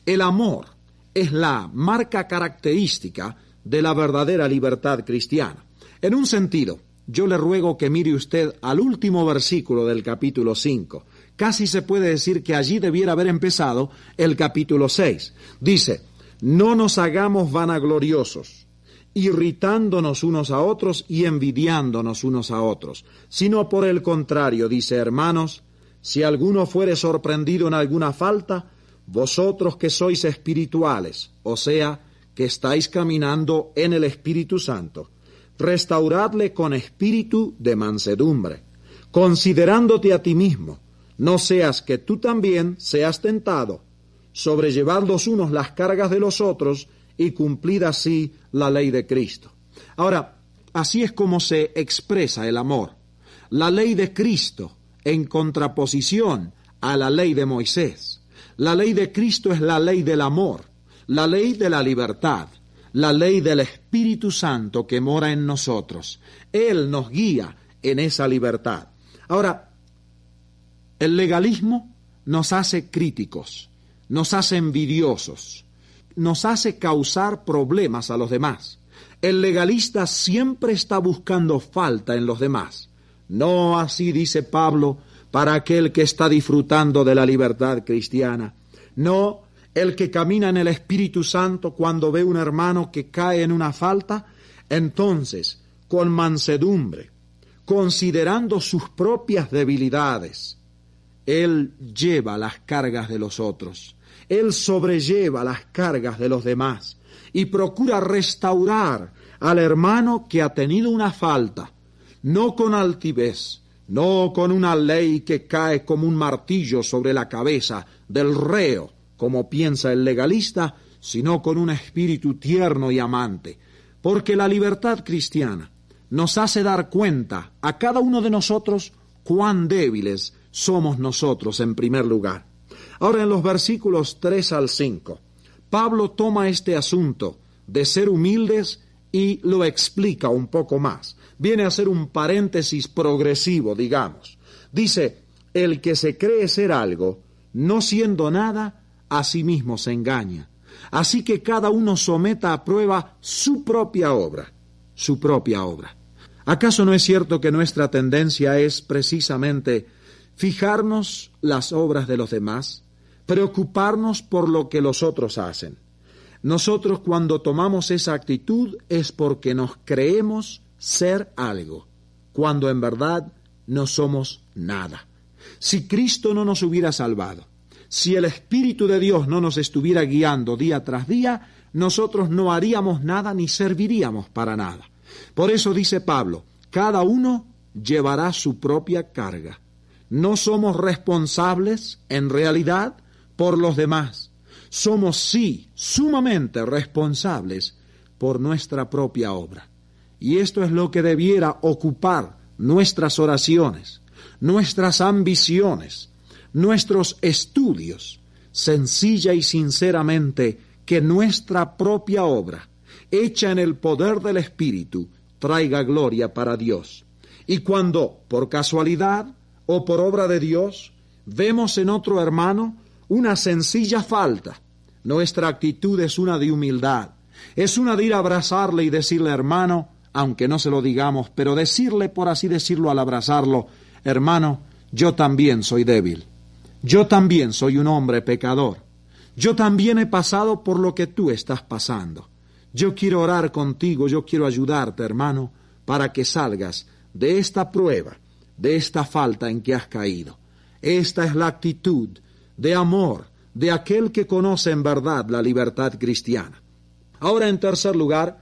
El amor es la marca característica de la verdadera libertad cristiana. En un sentido, yo le ruego que mire usted al último versículo del capítulo 5. Casi se puede decir que allí debiera haber empezado el capítulo 6. Dice, no nos hagamos vanagloriosos, irritándonos unos a otros y envidiándonos unos a otros, sino por el contrario, dice, hermanos, si alguno fuere sorprendido en alguna falta, vosotros que sois espirituales, o sea, que estáis caminando en el Espíritu Santo, restauradle con espíritu de mansedumbre, considerándote a ti mismo, no seas que tú también seas tentado, sobrellevad los unos las cargas de los otros y cumplid así la ley de Cristo. Ahora, así es como se expresa el amor. La ley de Cristo en contraposición a la ley de Moisés. La ley de Cristo es la ley del amor, la ley de la libertad, la ley del Espíritu Santo que mora en nosotros. Él nos guía en esa libertad. Ahora, el legalismo nos hace críticos, nos hace envidiosos, nos hace causar problemas a los demás. El legalista siempre está buscando falta en los demás. No así dice Pablo para aquel que está disfrutando de la libertad cristiana. No, el que camina en el Espíritu Santo cuando ve un hermano que cae en una falta, entonces, con mansedumbre, considerando sus propias debilidades, él lleva las cargas de los otros, él sobrelleva las cargas de los demás y procura restaurar al hermano que ha tenido una falta, no con altivez, no con una ley que cae como un martillo sobre la cabeza del reo, como piensa el legalista, sino con un espíritu tierno y amante, porque la libertad cristiana nos hace dar cuenta a cada uno de nosotros cuán débiles somos nosotros en primer lugar. Ahora, en los versículos 3 al 5, Pablo toma este asunto de ser humildes y lo explica un poco más. Viene a ser un paréntesis progresivo, digamos. Dice, el que se cree ser algo, no siendo nada, a sí mismo se engaña. Así que cada uno someta a prueba su propia obra. Su propia obra. ¿Acaso no es cierto que nuestra tendencia es precisamente fijarnos las obras de los demás, preocuparnos por lo que los otros hacen? Nosotros cuando tomamos esa actitud es porque nos creemos ser algo, cuando en verdad no somos nada. Si Cristo no nos hubiera salvado, si el Espíritu de Dios no nos estuviera guiando día tras día, nosotros no haríamos nada ni serviríamos para nada. Por eso dice Pablo, cada uno llevará su propia carga. No somos responsables, en realidad, por los demás. Somos, sí, sumamente responsables por nuestra propia obra. Y esto es lo que debiera ocupar nuestras oraciones, nuestras ambiciones, nuestros estudios, sencilla y sinceramente, que nuestra propia obra, hecha en el poder del Espíritu, traiga gloria para Dios. Y cuando, por casualidad o por obra de Dios, vemos en otro hermano una sencilla falta, nuestra actitud es una de humildad, es una de ir a abrazarle y decirle, hermano, aunque no se lo digamos, pero decirle, por así decirlo, al abrazarlo, hermano, yo también soy débil, yo también soy un hombre pecador, yo también he pasado por lo que tú estás pasando. Yo quiero orar contigo, yo quiero ayudarte, hermano, para que salgas de esta prueba, de esta falta en que has caído. Esta es la actitud de amor de aquel que conoce en verdad la libertad cristiana. Ahora, en tercer lugar,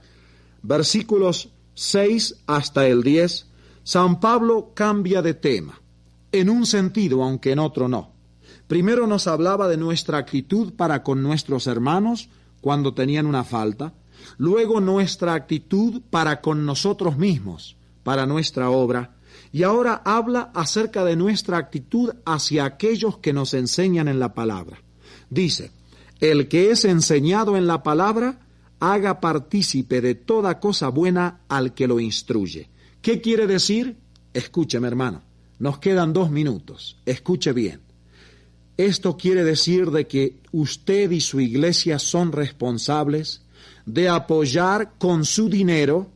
versículos 6 hasta el 10, San Pablo cambia de tema, en un sentido, aunque en otro no. Primero nos hablaba de nuestra actitud para con nuestros hermanos cuando tenían una falta, luego nuestra actitud para con nosotros mismos, para nuestra obra, y ahora habla acerca de nuestra actitud hacia aquellos que nos enseñan en la palabra. Dice, el que es enseñado en la palabra, haga partícipe de toda cosa buena al que lo instruye. ¿Qué quiere decir? Escúcheme, hermano, nos quedan 2 minutos, escuche bien. Esto quiere decir de que usted y su iglesia son responsables de apoyar con su dinero,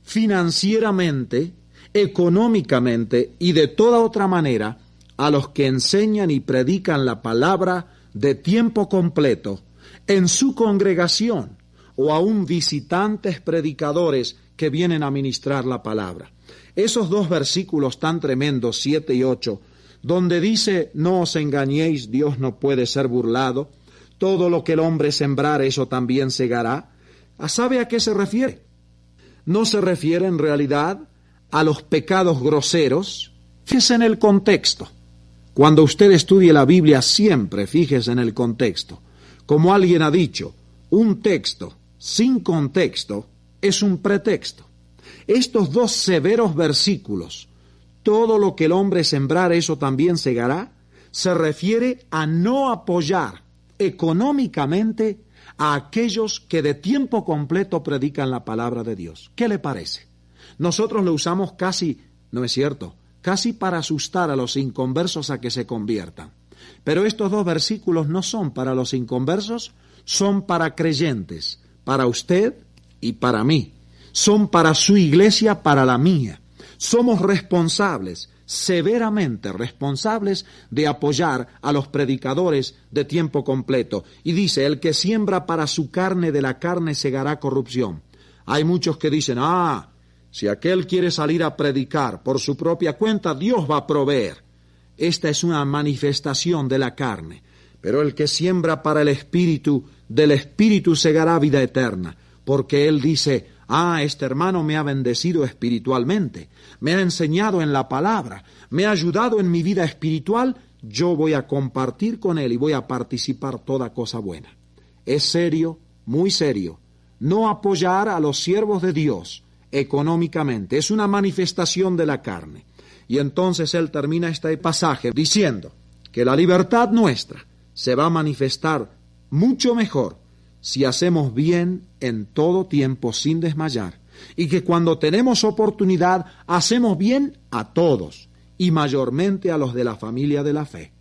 financieramente, económicamente y de toda otra manera a los que enseñan y predican la palabra de tiempo completo en su congregación o aún visitantes predicadores que vienen a ministrar la palabra. Esos 2 versículos tan tremendos, 7 y 8, donde dice, no os engañéis, Dios no puede ser burlado, todo lo que el hombre sembrare, eso también segará. ¿Sabe a qué se refiere? No se refiere en realidad a los pecados groseros. Fíjese en el contexto. Cuando usted estudie la Biblia, siempre fíjese en el contexto. Como alguien ha dicho, un texto sin contexto es un pretexto. Estos 2 severos versículos, todo lo que el hombre sembrare, eso también segará, se refiere a no apoyar económicamente a aquellos que de tiempo completo predican la palabra de Dios. ¿Qué le parece? Nosotros lo usamos casi, ¿no es cierto?, casi para asustar a los inconversos a que se conviertan. Pero estos 2 versículos no son para los inconversos, son para creyentes, para usted y para mí. Son para su iglesia, para la mía. Somos responsables, severamente responsables, de apoyar a los predicadores de tiempo completo. Y dice, el que siembra para su carne, de la carne segará corrupción. Hay muchos que dicen, si aquel quiere salir a predicar por su propia cuenta, Dios va a proveer. Esta es una manifestación de la carne. Pero el que siembra para el Espíritu, del Espíritu segará vida eterna. Porque él dice, este hermano me ha bendecido espiritualmente, me ha enseñado en la palabra, me ha ayudado en mi vida espiritual, yo voy a compartir con él y voy a participar toda cosa buena. Es serio, muy serio, no apoyar a los siervos de Dios económicamente, es una manifestación de la carne. Y entonces él termina este pasaje diciendo que la libertad nuestra se va a manifestar mucho mejor si hacemos bien en todo tiempo sin desmayar, y que cuando tenemos oportunidad hacemos bien a todos, y mayormente a los de la familia de la fe.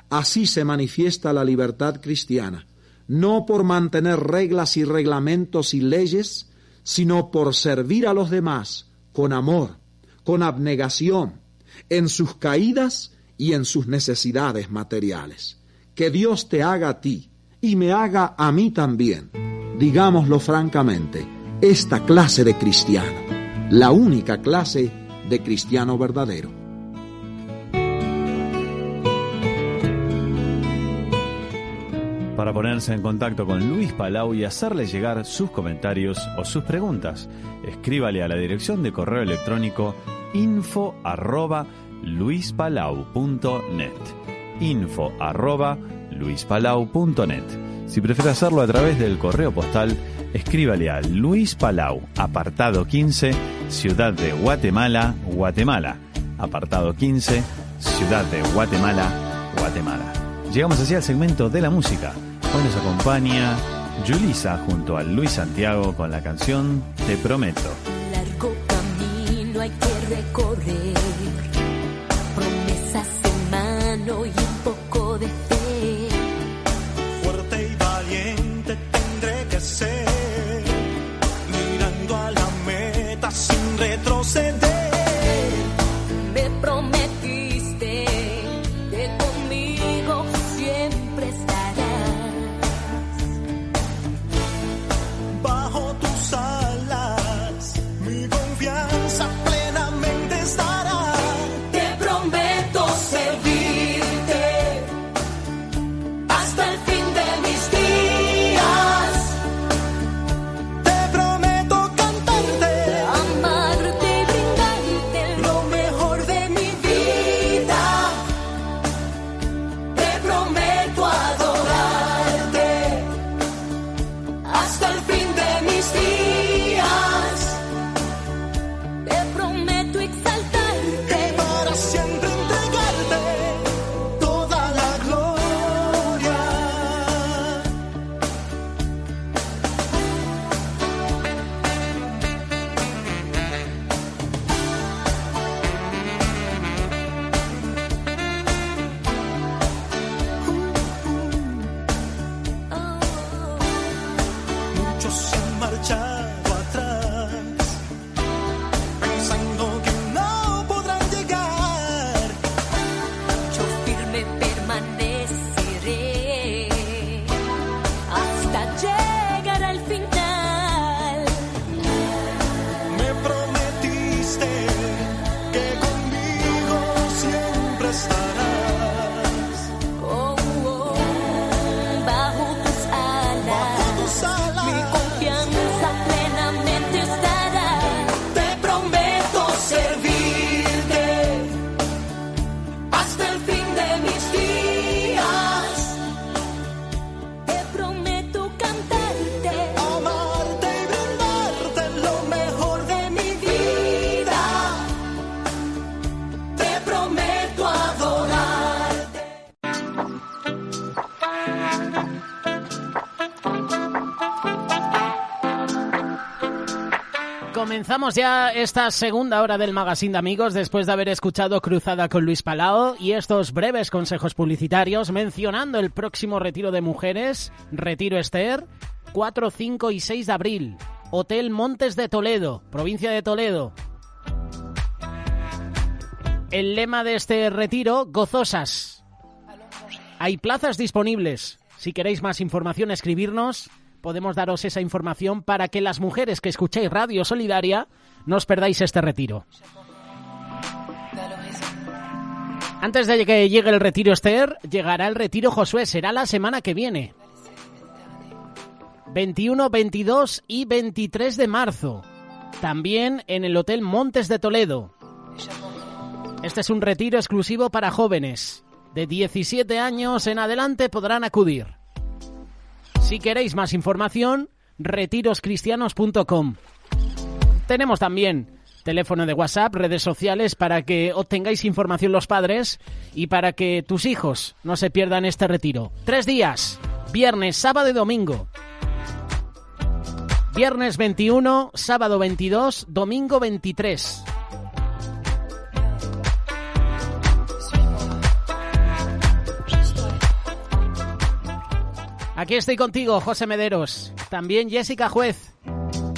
Así se manifiesta la libertad cristiana, no por mantener reglas y reglamentos y leyes, sino por servir a los demás con amor, con abnegación, en sus caídas y en sus necesidades materiales. Que Dios te haga a ti y me haga a mí también, digámoslo francamente, esta clase de cristiano, la única clase de cristiano verdadero. Para ponerse en contacto con Luis Palau y hacerle llegar sus comentarios o sus preguntas, escríbale a la dirección de correo electrónico info@luispalau.net. info@luispalau.net. Si prefiere hacerlo a través del correo postal, escríbale a Luis Palau, apartado 15, Ciudad de Guatemala, Guatemala. Apartado 15, Ciudad de Guatemala, Guatemala. Llegamos así al segmento de la música. Hoy nos acompaña Julissa junto a Luis Santiago con la canción Te Prometo. Largo camino hay que recorrer, promesas en mano y un poco de fe. Fuerte y valiente tendré que ser, mirando a la meta sin retroceder. Me prometiste que conmigo siempre estarás. Bajo tus alas, mi confianza plenamente estará. Te prometo servirte hasta el fin de mis días. Te prometo cantarte, amarte y brindarte lo mejor de mi vida. Te prometo adorarte hasta el fin de mis días. Te prometo exaltarte Para siempre entregarte toda la gloria. Muchos se han marchado atrás, pensando que no podrán llegar. yo firme permaneceré hasta llegar al final. Me prometiste que conmigo siempre estarás. Oh, oh, bajo tus alas, mi confianza plenamente estará. Te prometo servirte Hasta el fin de mis días. Te prometo cantarte, amarte y brindarte lo mejor de mi vida. te prometo adorarte. Comenzamos ya esta segunda hora del Magazine de Amigos después de haber escuchado Cruzada con Luis Palau y estos breves consejos publicitarios mencionando el próximo retiro de mujeres, Retiro Esther, 4, 5 y 6 de abril, Hotel Montes de Toledo, provincia de Toledo. El lema de este retiro, gozosas. Hay plazas disponibles. Si queréis más información, escribirnos. Podemos daros esa información para que las mujeres que escuchéis Radio Solidaria no os perdáis este retiro. Antes de que llegue el retiro Esther, llegará el retiro Josué. Será la semana que viene. 21, 22 y 23 de marzo. También en el Hotel Montes de Toledo. Este es un retiro exclusivo para jóvenes. De 17 años en adelante podrán acudir. Si queréis más información, retiroscristianos.com. Tenemos también teléfono de WhatsApp, redes sociales para que obtengáis información los padres y para que tus hijos no se pierdan este retiro. 3 días, viernes, sábado y domingo. Viernes 21, sábado 22, domingo 23. Aquí estoy contigo, José Mederos. También Jessica Juez.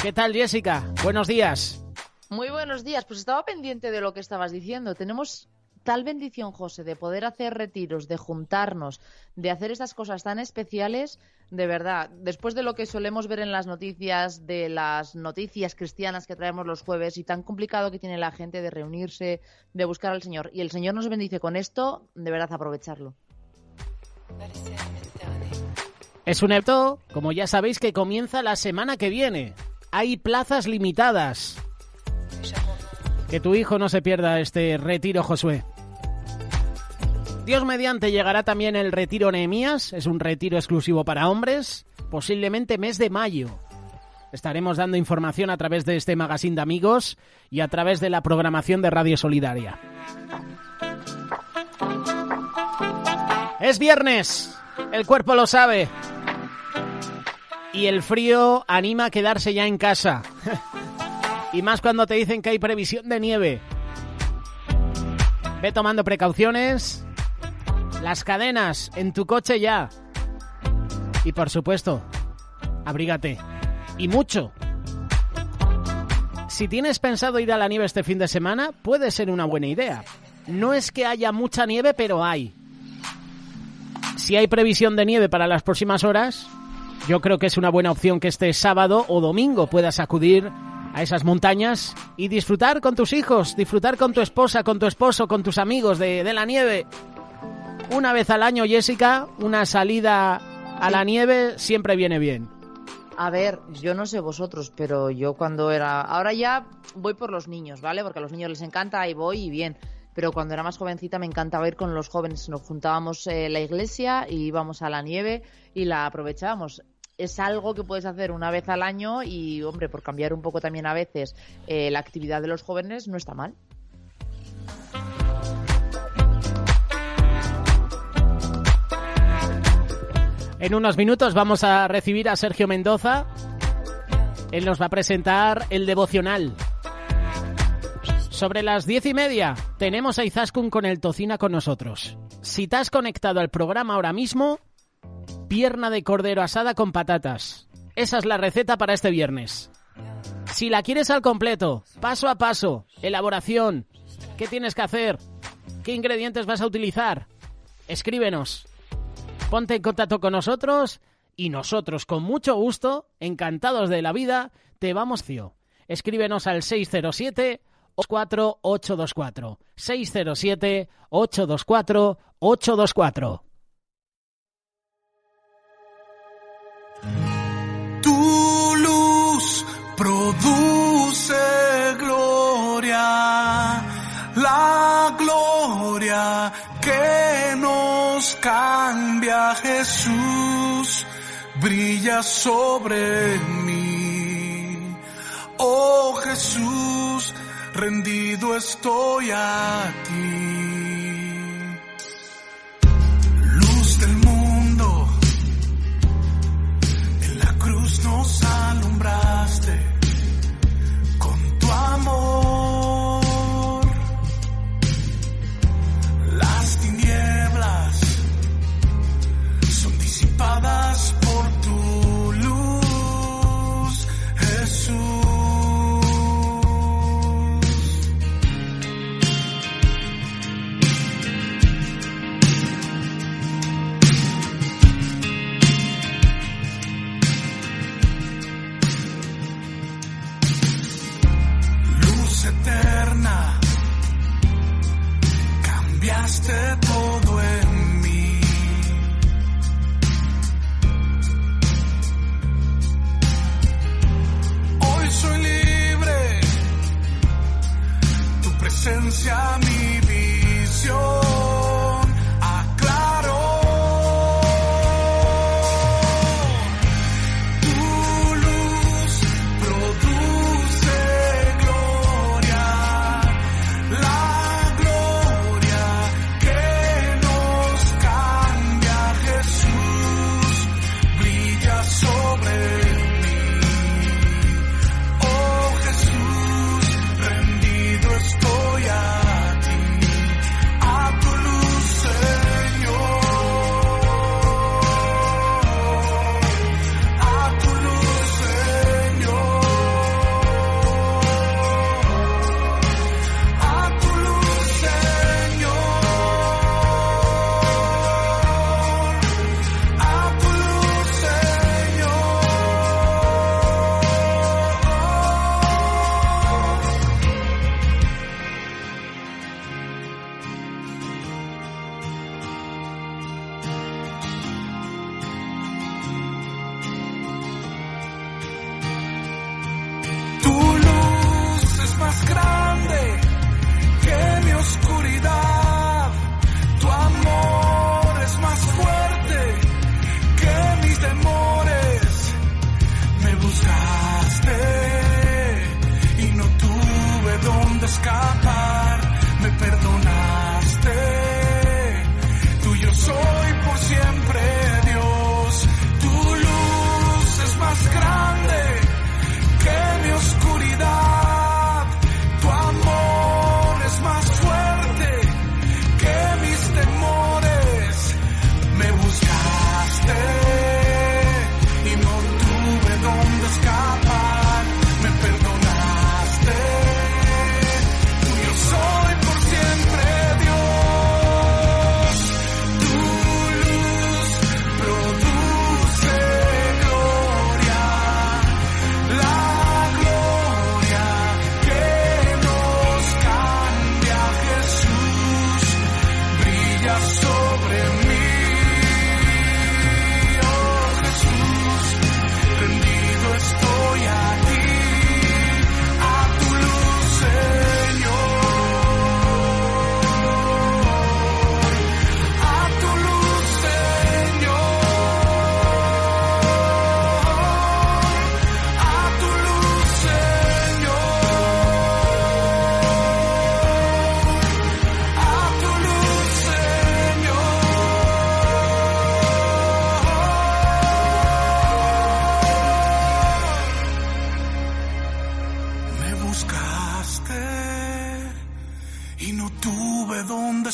¿Qué tal, Jessica? Buenos días. Muy buenos días. Pues estaba pendiente de lo que estabas diciendo. Tenemos tal bendición, José, de poder hacer retiros, de juntarnos, de hacer estas cosas tan especiales. De verdad, después de lo que solemos ver en las noticias, de las noticias cristianas que traemos los jueves y tan complicado que tiene la gente de reunirse, de buscar al Señor. Y el Señor nos bendice con esto, de verdad, aprovecharlo. Es un evento, como ya sabéis, que comienza la semana que viene. Hay plazas limitadas. Que tu hijo no se pierda este retiro, Josué. Dios mediante llegará también el retiro Nehemías. Es un retiro exclusivo para hombres, posiblemente mes de mayo. Estaremos dando información a través de este magazine de amigos y a través de la programación de Radio Solidaria. Es viernes, el cuerpo lo sabe. Y el frío anima a quedarse ya en casa. Y más cuando te dicen que hay previsión de nieve. Ve tomando precauciones. Las cadenas en tu coche ya. Y por supuesto, abrígate. Y mucho. Si tienes pensado ir a la nieve este fin de semana, puede ser una buena idea. No es que haya mucha nieve, pero hay. Si hay previsión de nieve para las próximas horas, yo creo que es una buena opción que este sábado o domingo puedas acudir a esas montañas y disfrutar con tus hijos, disfrutar con tu esposa, con tu esposo, con tus amigos de la nieve. Una vez al año, Jessica, una salida a la nieve siempre viene bien. A ver, yo no sé vosotros, pero yo cuando era... Ahora ya voy por los niños, ¿vale? Porque a los niños les encanta y voy y bien. Pero cuando era más jovencita me encantaba ir con los jóvenes. Nos juntábamos en la iglesia y íbamos a la nieve y la aprovechábamos. Es algo que puedes hacer una vez al año y, hombre, por cambiar un poco también a veces la actividad de los jóvenes no está mal. En unos minutos vamos a recibir a Sergio Mendoza. Él nos va a presentar el devocional. Sobre las 10:30 tenemos a Izaskun con el Tocina con nosotros. Si te has conectado al programa ahora mismo, pierna de cordero asada con patatas. Esa es la receta para este viernes. Si la quieres al completo, paso a paso, elaboración, ¿qué tienes que hacer? ¿Qué ingredientes vas a utilizar? Escríbenos. Ponte en contacto con nosotros y nosotros, con mucho gusto, encantados de la vida, te vamos cio. Escríbenos al 607-824-824. 607-824-824. Tu luz produce gloria, la gloria que nos cambia. Jesús brilla sobre mí. Oh Jesús, rendido estoy a ti. Luz del mundo, en la cruz nos alumbraste con tu amor. Las tinieblas son disipadas por tu luz, Jesús.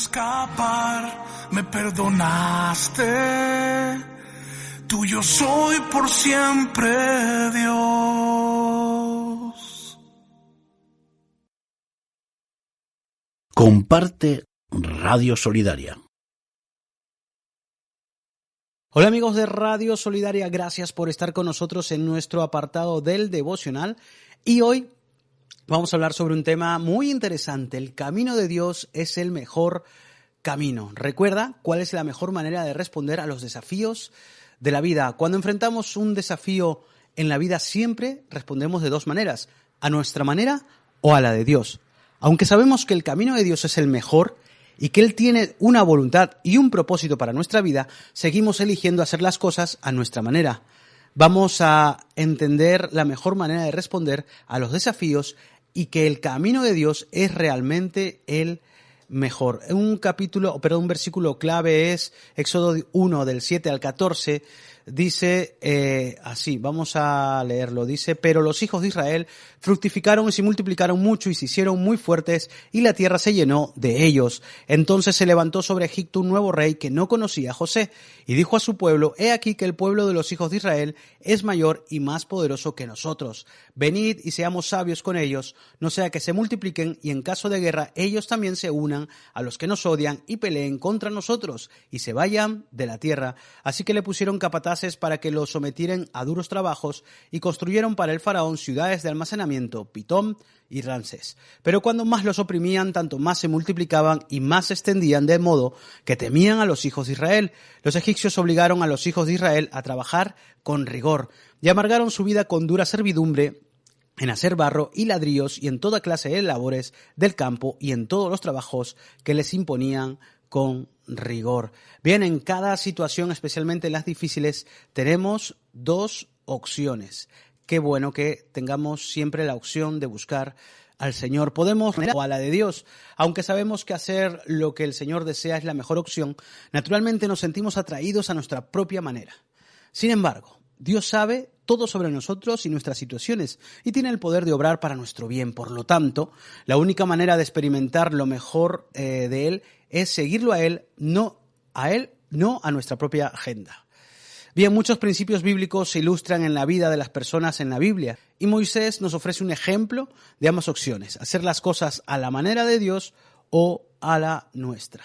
escapar, me perdonaste. Tuyo soy por siempre, Dios. Comparte Radio Solidaria. Hola amigos de Radio Solidaria, gracias por estar con nosotros en nuestro apartado del devocional. Y hoy vamos a hablar sobre un tema muy interesante. El camino de Dios es el mejor camino. Recuerda cuál es la mejor manera de responder a los desafíos de la vida. Cuando enfrentamos un desafío en la vida siempre respondemos de dos maneras, a nuestra manera o a la de Dios. Aunque sabemos que el camino de Dios es el mejor y que Él tiene una voluntad y un propósito para nuestra vida, seguimos eligiendo hacer las cosas a nuestra manera. Vamos a entender la mejor manera de responder a los desafíos y que el camino de Dios es realmente el mejor. Un versículo clave es Éxodo 1 del 7 al 14. Dice así, vamos a leerlo. Dice: pero los hijos de Israel fructificaron y se multiplicaron mucho y se hicieron muy fuertes y la tierra se llenó de ellos. Entonces se levantó sobre Egipto un nuevo rey que no conocía a José y dijo a su pueblo: he aquí que el pueblo de los hijos de Israel es mayor y más poderoso que nosotros. Venid y seamos sabios con ellos, no sea que se multipliquen y en caso de guerra ellos también se unan a los que nos odian y peleen contra nosotros y se vayan de la tierra. Así que le pusieron capataces para que los sometieran a duros trabajos y construyeron para el faraón ciudades de almacenamiento, Pitón y Ramsés. Pero cuando más los oprimían, tanto más se multiplicaban y más se extendían, de modo que temían a los hijos de Israel. Los egipcios obligaron a los hijos de Israel a trabajar con rigor y amargaron su vida con dura servidumbre en hacer barro y ladrillos y en toda clase de labores del campo y en todos los trabajos que les imponían con rigor. Bien, en cada situación, especialmente en las difíciles, tenemos dos opciones. Qué bueno que tengamos siempre la opción de buscar al Señor. Podemos o a la de Dios. Aunque sabemos que hacer lo que el Señor desea es la mejor opción, naturalmente nos sentimos atraídos a nuestra propia manera. Sin embargo, Dios sabe todo sobre nosotros y nuestras situaciones y tiene el poder de obrar para nuestro bien. Por lo tanto, la única manera de experimentar lo mejor de Él es seguirlo a Él, no a nuestra propia agenda. Bien, muchos principios bíblicos se ilustran en la vida de las personas en la Biblia y Moisés nos ofrece un ejemplo de ambas opciones, hacer las cosas a la manera de Dios o a la nuestra.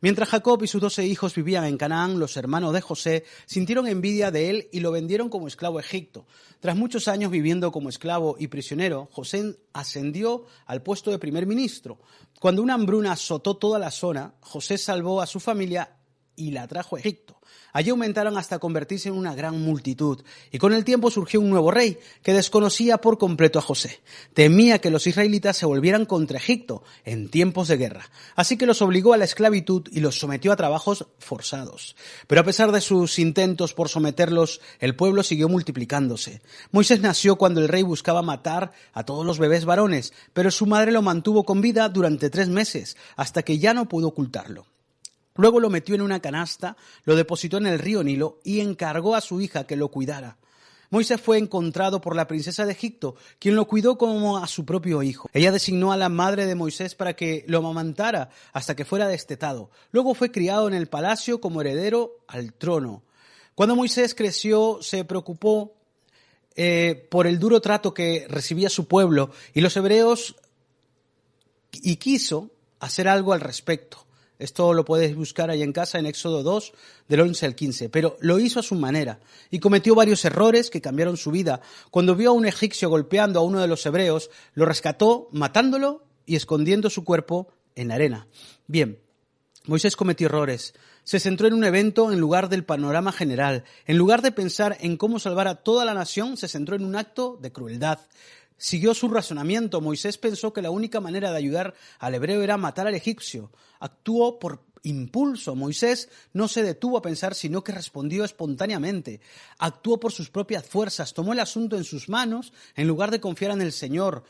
Mientras Jacob y sus 12 hijos vivían en Canaán, los hermanos de José sintieron envidia de él y lo vendieron como esclavo a Egipto. Tras muchos años viviendo como esclavo y prisionero, José ascendió al puesto de primer ministro. Cuando una hambruna azotó toda la zona, José salvó a su familia y la trajo a Egipto. Allí aumentaron hasta convertirse en una gran multitud, y con el tiempo surgió un nuevo rey que desconocía por completo a José. Temía que los israelitas se volvieran contra Egipto en tiempos de guerra, así que los obligó a la esclavitud y los sometió a trabajos forzados. Pero a pesar de sus intentos por someterlos, el pueblo siguió multiplicándose. Moisés nació cuando el rey buscaba matar a todos los bebés varones, pero su madre lo mantuvo con vida durante 3 meses, hasta que ya no pudo ocultarlo. Luego lo metió en una canasta, lo depositó en el río Nilo y encargó a su hija que lo cuidara. Moisés fue encontrado por la princesa de Egipto, quien lo cuidó como a su propio hijo. Ella designó a la madre de Moisés para que lo amamantara hasta que fuera destetado. Luego fue criado en el palacio como heredero al trono. Cuando Moisés creció, se preocupó por el duro trato que recibía su pueblo y los hebreos y quiso hacer algo al respecto. Esto lo puedes buscar ahí en casa en Éxodo 2, del 11 al 15. Pero lo hizo a su manera y cometió varios errores que cambiaron su vida. Cuando vio a un egipcio golpeando a uno de los hebreos, lo rescató matándolo y escondiendo su cuerpo en la arena. Bien, Moisés cometió errores. Se centró en un evento en lugar del panorama general. En lugar de pensar en cómo salvar a toda la nación, se centró en un acto de crueldad. Siguió su razonamiento. Moisés pensó que la única manera de ayudar al hebreo era matar al egipcio. Actuó por impulso. Moisés no se detuvo a pensar, sino que respondió espontáneamente. Actuó por sus propias fuerzas. Tomó el asunto en sus manos en lugar de confiar en el Señor.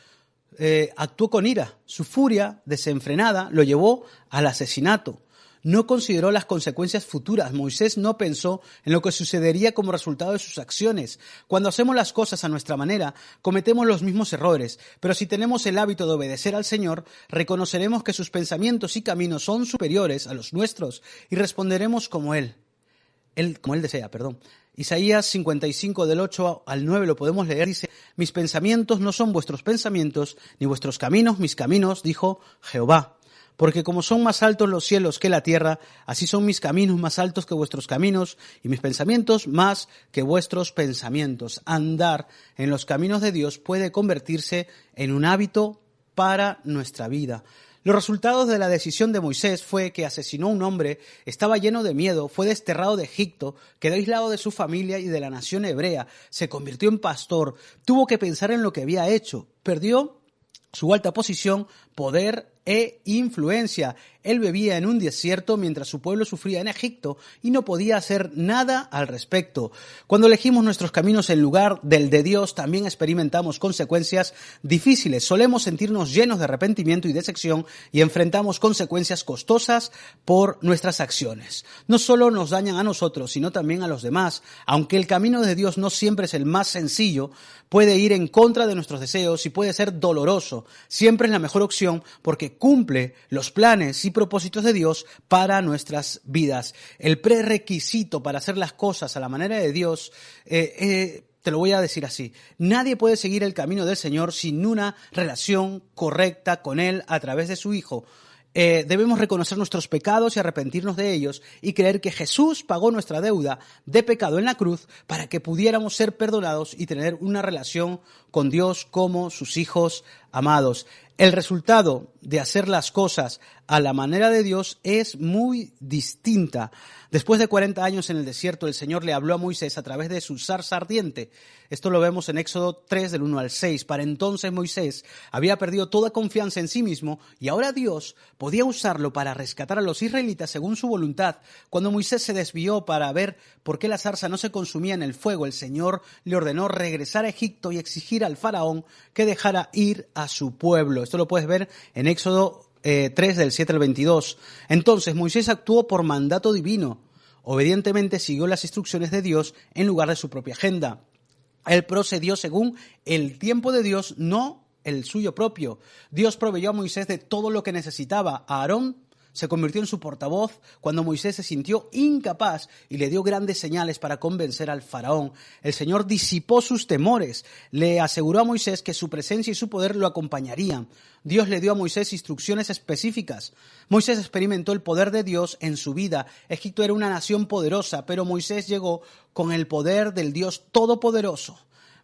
Actuó con ira. Su furia desenfrenada lo llevó al asesinato. No consideró las consecuencias futuras. Moisés no pensó en lo que sucedería como resultado de sus acciones. Cuando hacemos las cosas a nuestra manera, cometemos los mismos errores. Pero si tenemos el hábito de obedecer al Señor, reconoceremos que sus pensamientos y caminos son superiores a los nuestros y responderemos como Él desea. Isaías 55 del 8 al 9 lo podemos leer, dice: mis pensamientos no son vuestros pensamientos, ni vuestros caminos mis caminos, dijo Jehová. Porque como son más altos los cielos que la tierra, así son mis caminos más altos que vuestros caminos, y mis pensamientos más que vuestros pensamientos. Andar en los caminos de Dios puede convertirse en un hábito para nuestra vida. Los resultados de la decisión de Moisés fue que asesinó a un hombre, estaba lleno de miedo, fue desterrado de Egipto, quedó aislado de su familia y de la nación hebrea, se convirtió en pastor, tuvo que pensar en lo que había hecho, perdió su alta posición, poder e influencia. Él vivía en un desierto mientras su pueblo sufría en Egipto y no podía hacer nada al respecto. Cuando elegimos nuestros caminos en lugar del de Dios, también experimentamos consecuencias difíciles. Solemos sentirnos llenos de arrepentimiento y decepción y enfrentamos consecuencias costosas por nuestras acciones. No solo nos dañan a nosotros, sino también a los demás. Aunque el camino de Dios no siempre es el más sencillo, puede ir en contra de nuestros deseos y puede ser doloroso. Siempre es la mejor opción porque cumple los planes y propósitos de Dios para nuestras vidas. El prerequisito para hacer las cosas a la manera de Dios, te lo voy a decir así: nadie puede seguir el camino del Señor sin una relación correcta con Él a través de su Hijo. Debemos reconocer nuestros pecados y arrepentirnos de ellos y creer que Jesús pagó nuestra deuda de pecado en la cruz para que pudiéramos ser perdonados y tener una relación con Dios como sus hijos amados. El resultado de hacer las cosas a la manera de Dios es muy distinta. Después de 40 años en el desierto, el Señor le habló a Moisés a través de su zarza ardiente. Esto lo vemos en Éxodo 3, del 1 al 6. Para entonces Moisés había perdido toda confianza en sí mismo y ahora Dios podía usarlo para rescatar a los israelitas según su voluntad. Cuando Moisés se desvió para ver por qué la zarza no se consumía en el fuego, el Señor le ordenó regresar a Egipto y exigir al faraón que dejara ir a su pueblo. Esto lo puedes ver en Éxodo 3 del 7 al 22. Entonces Moisés actuó por mandato divino. Obedientemente siguió las instrucciones de Dios en lugar de su propia agenda. Él procedió según el tiempo de Dios, no el suyo propio. Dios proveyó a Moisés de todo lo que necesitaba. Aarón se convirtió en su portavoz cuando Moisés se sintió incapaz y le dio grandes señales para convencer al faraón. El Señor disipó sus temores, le aseguró a Moisés que su presencia y su poder lo acompañarían. Dios le dio a Moisés instrucciones específicas. Moisés experimentó el poder de Dios en su vida. Egipto era una nación poderosa, pero Moisés llegó con el poder del Dios Todopoderoso.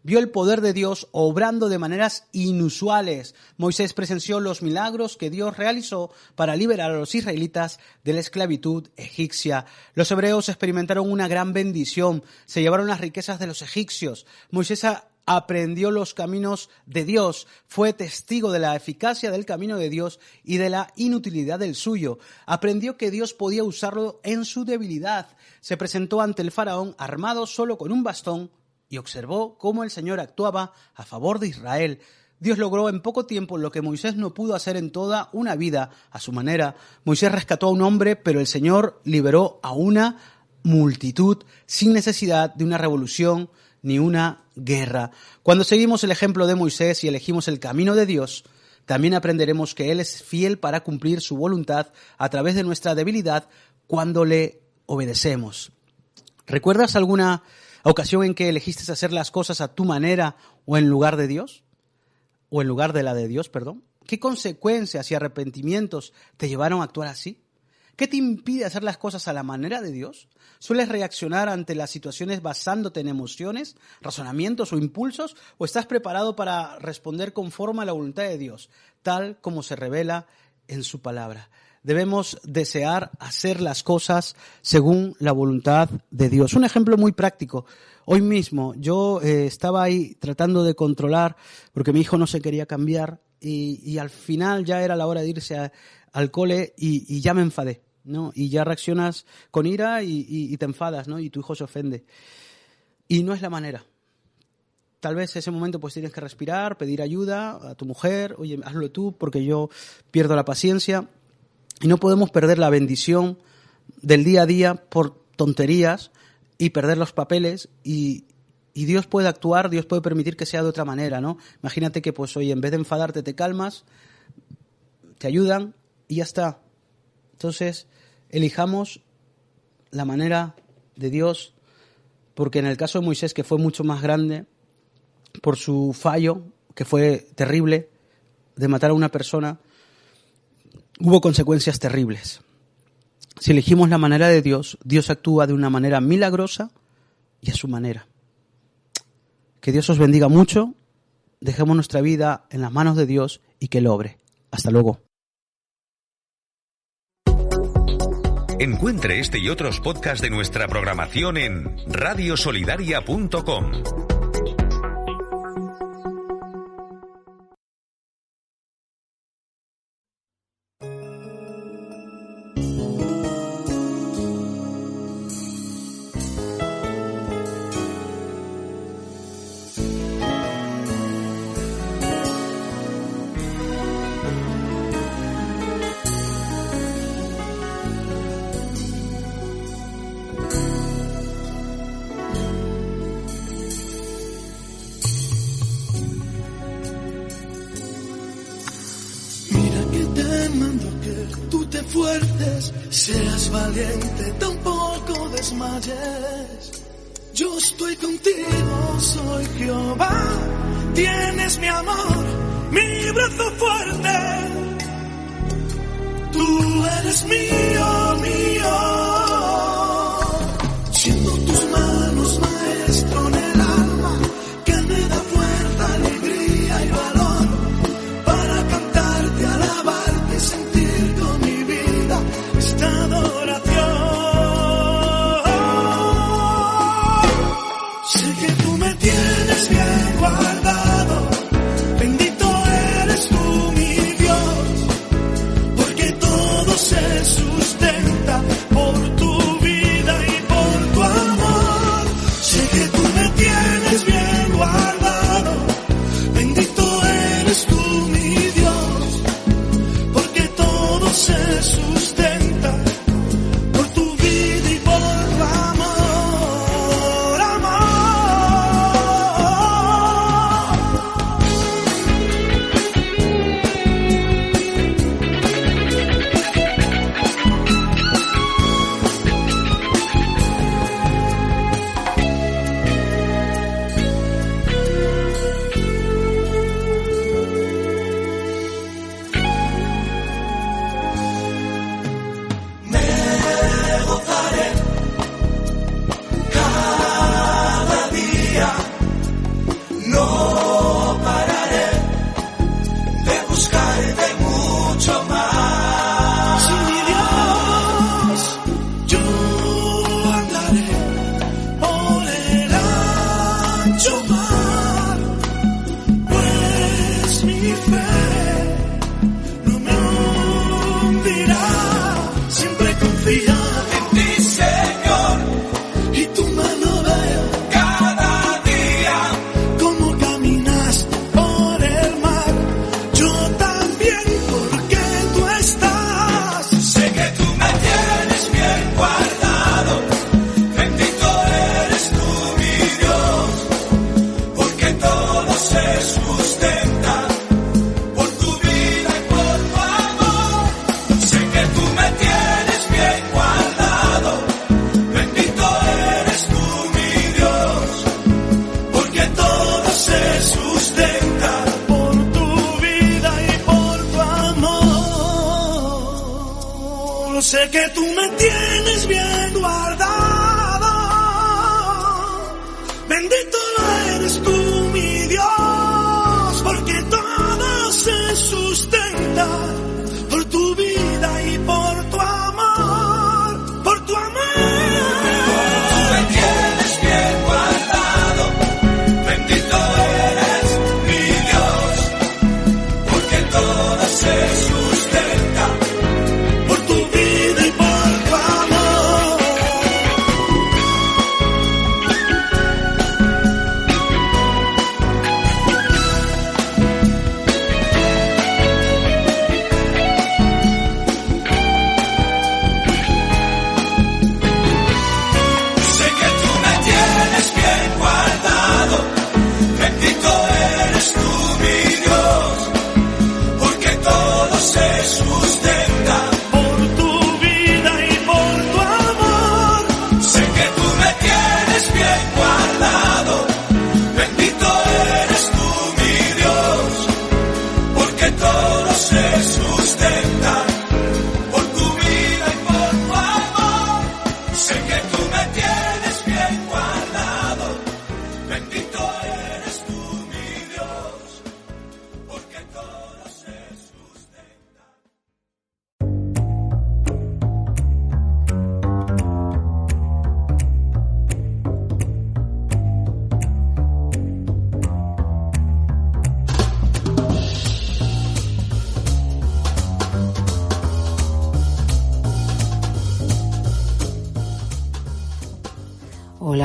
Vio el poder de Dios obrando de maneras inusuales. Moisés presenció los milagros que Dios realizó para liberar a los israelitas de la esclavitud egipcia. Los hebreos experimentaron una gran bendición. Se llevaron las riquezas de los egipcios. Moisés aprendió los caminos de Dios. Fue testigo de la eficacia del camino de Dios y de la inutilidad del suyo. Aprendió que Dios podía usarlo en su debilidad. Se presentó ante el faraón armado solo con un bastón y observó cómo el Señor actuaba a favor de Israel. Dios logró en poco tiempo lo que Moisés no pudo hacer en toda una vida a su manera. Moisés rescató a un hombre, pero el Señor liberó a una multitud sin necesidad de una revolución ni una guerra. Cuando seguimos el ejemplo de Moisés y elegimos el camino de Dios, también aprenderemos que Él es fiel para cumplir su voluntad a través de nuestra debilidad cuando le obedecemos. ¿Recuerdas alguna ocasión en que elegiste hacer las cosas a tu manera o en lugar de Dios? O en lugar de la de Dios, perdón. ¿Qué consecuencias y arrepentimientos te llevaron a actuar así? ¿Qué te impide hacer las cosas a la manera de Dios? ¿Sueles reaccionar ante las situaciones basándote en emociones, razonamientos o impulsos? ¿O estás preparado para responder conforme a la voluntad de Dios, tal como se revela en su palabra? Debemos desear hacer las cosas según la voluntad de Dios. Un ejemplo muy práctico. Hoy mismo yo estaba ahí tratando de controlar porque mi hijo no se quería cambiar y al final ya era la hora de irse al cole y ya me enfadé, ¿no? Y ya reaccionas con ira y te enfadas, ¿no? Y tu hijo se ofende. Y no es la manera. Tal vez en ese momento pues tienes que respirar, pedir ayuda a tu mujer. Oye, hazlo tú porque yo pierdo la paciencia. Y no podemos perder la bendición del día a día por tonterías y perder los papeles y Dios puede actuar, Dios puede permitir que sea de otra manera, ¿no? Imagínate que, pues, oye, en vez de enfadarte te calmas, te ayudan y ya está. Entonces, elijamos la manera de Dios, porque en el caso de Moisés, que fue mucho más grande, por su fallo, que fue terrible, de matar a una persona, hubo consecuencias terribles. Si elegimos la manera de Dios, Dios actúa de una manera milagrosa y a su manera. Que Dios os bendiga mucho, dejemos nuestra vida en las manos de Dios y que Él obre. Hasta luego. Encuentre este y otros podcasts de nuestra programación en radiosolidaria.com. Seas valiente, tampoco desmayes. Yo estoy contigo, soy Jehová. Tienes mi amor, mi brazo fuerte. Tú eres mío, mío. Siendo tus manos, maestro, en el alma, que me da fuerza, alegría y valor para cantarte, alabarte y sentir con mi vida esta adoración. Sé que tú me tienes bien guardado, bendito eres tú, mi Dios, porque todo se sustenta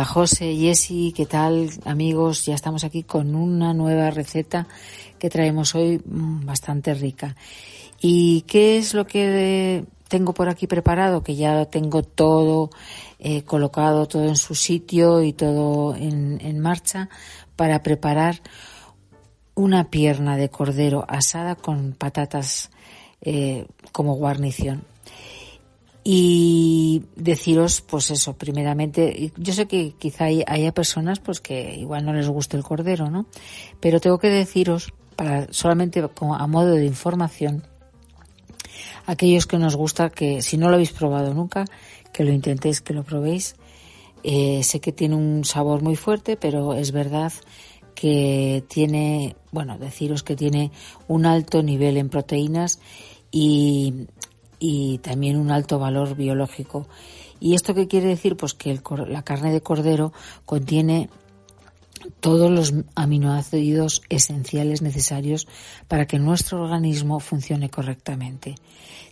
Hola José, Jessy, ¿qué tal amigos? Ya estamos aquí con una nueva receta que traemos hoy bastante rica. ¿Y qué es lo que tengo por aquí preparado? Que ya tengo todo colocado, todo en su sitio y todo en marcha para preparar una pierna de cordero asada con patatas como guarnición. Y deciros, pues eso, primeramente, yo sé que quizá haya personas pues que igual no les guste el cordero, ¿no? Pero tengo que deciros, solamente a modo de información, aquellos que nos gusta, que si no lo habéis probado nunca, que lo intentéis, que lo probéis. Sé que tiene un sabor muy fuerte, pero es verdad que tiene, deciros que tiene un alto nivel en proteínas y también un alto valor biológico. ¿Y esto qué quiere decir? Pues que la carne de cordero contiene todos los aminoácidos esenciales necesarios para que nuestro organismo funcione correctamente.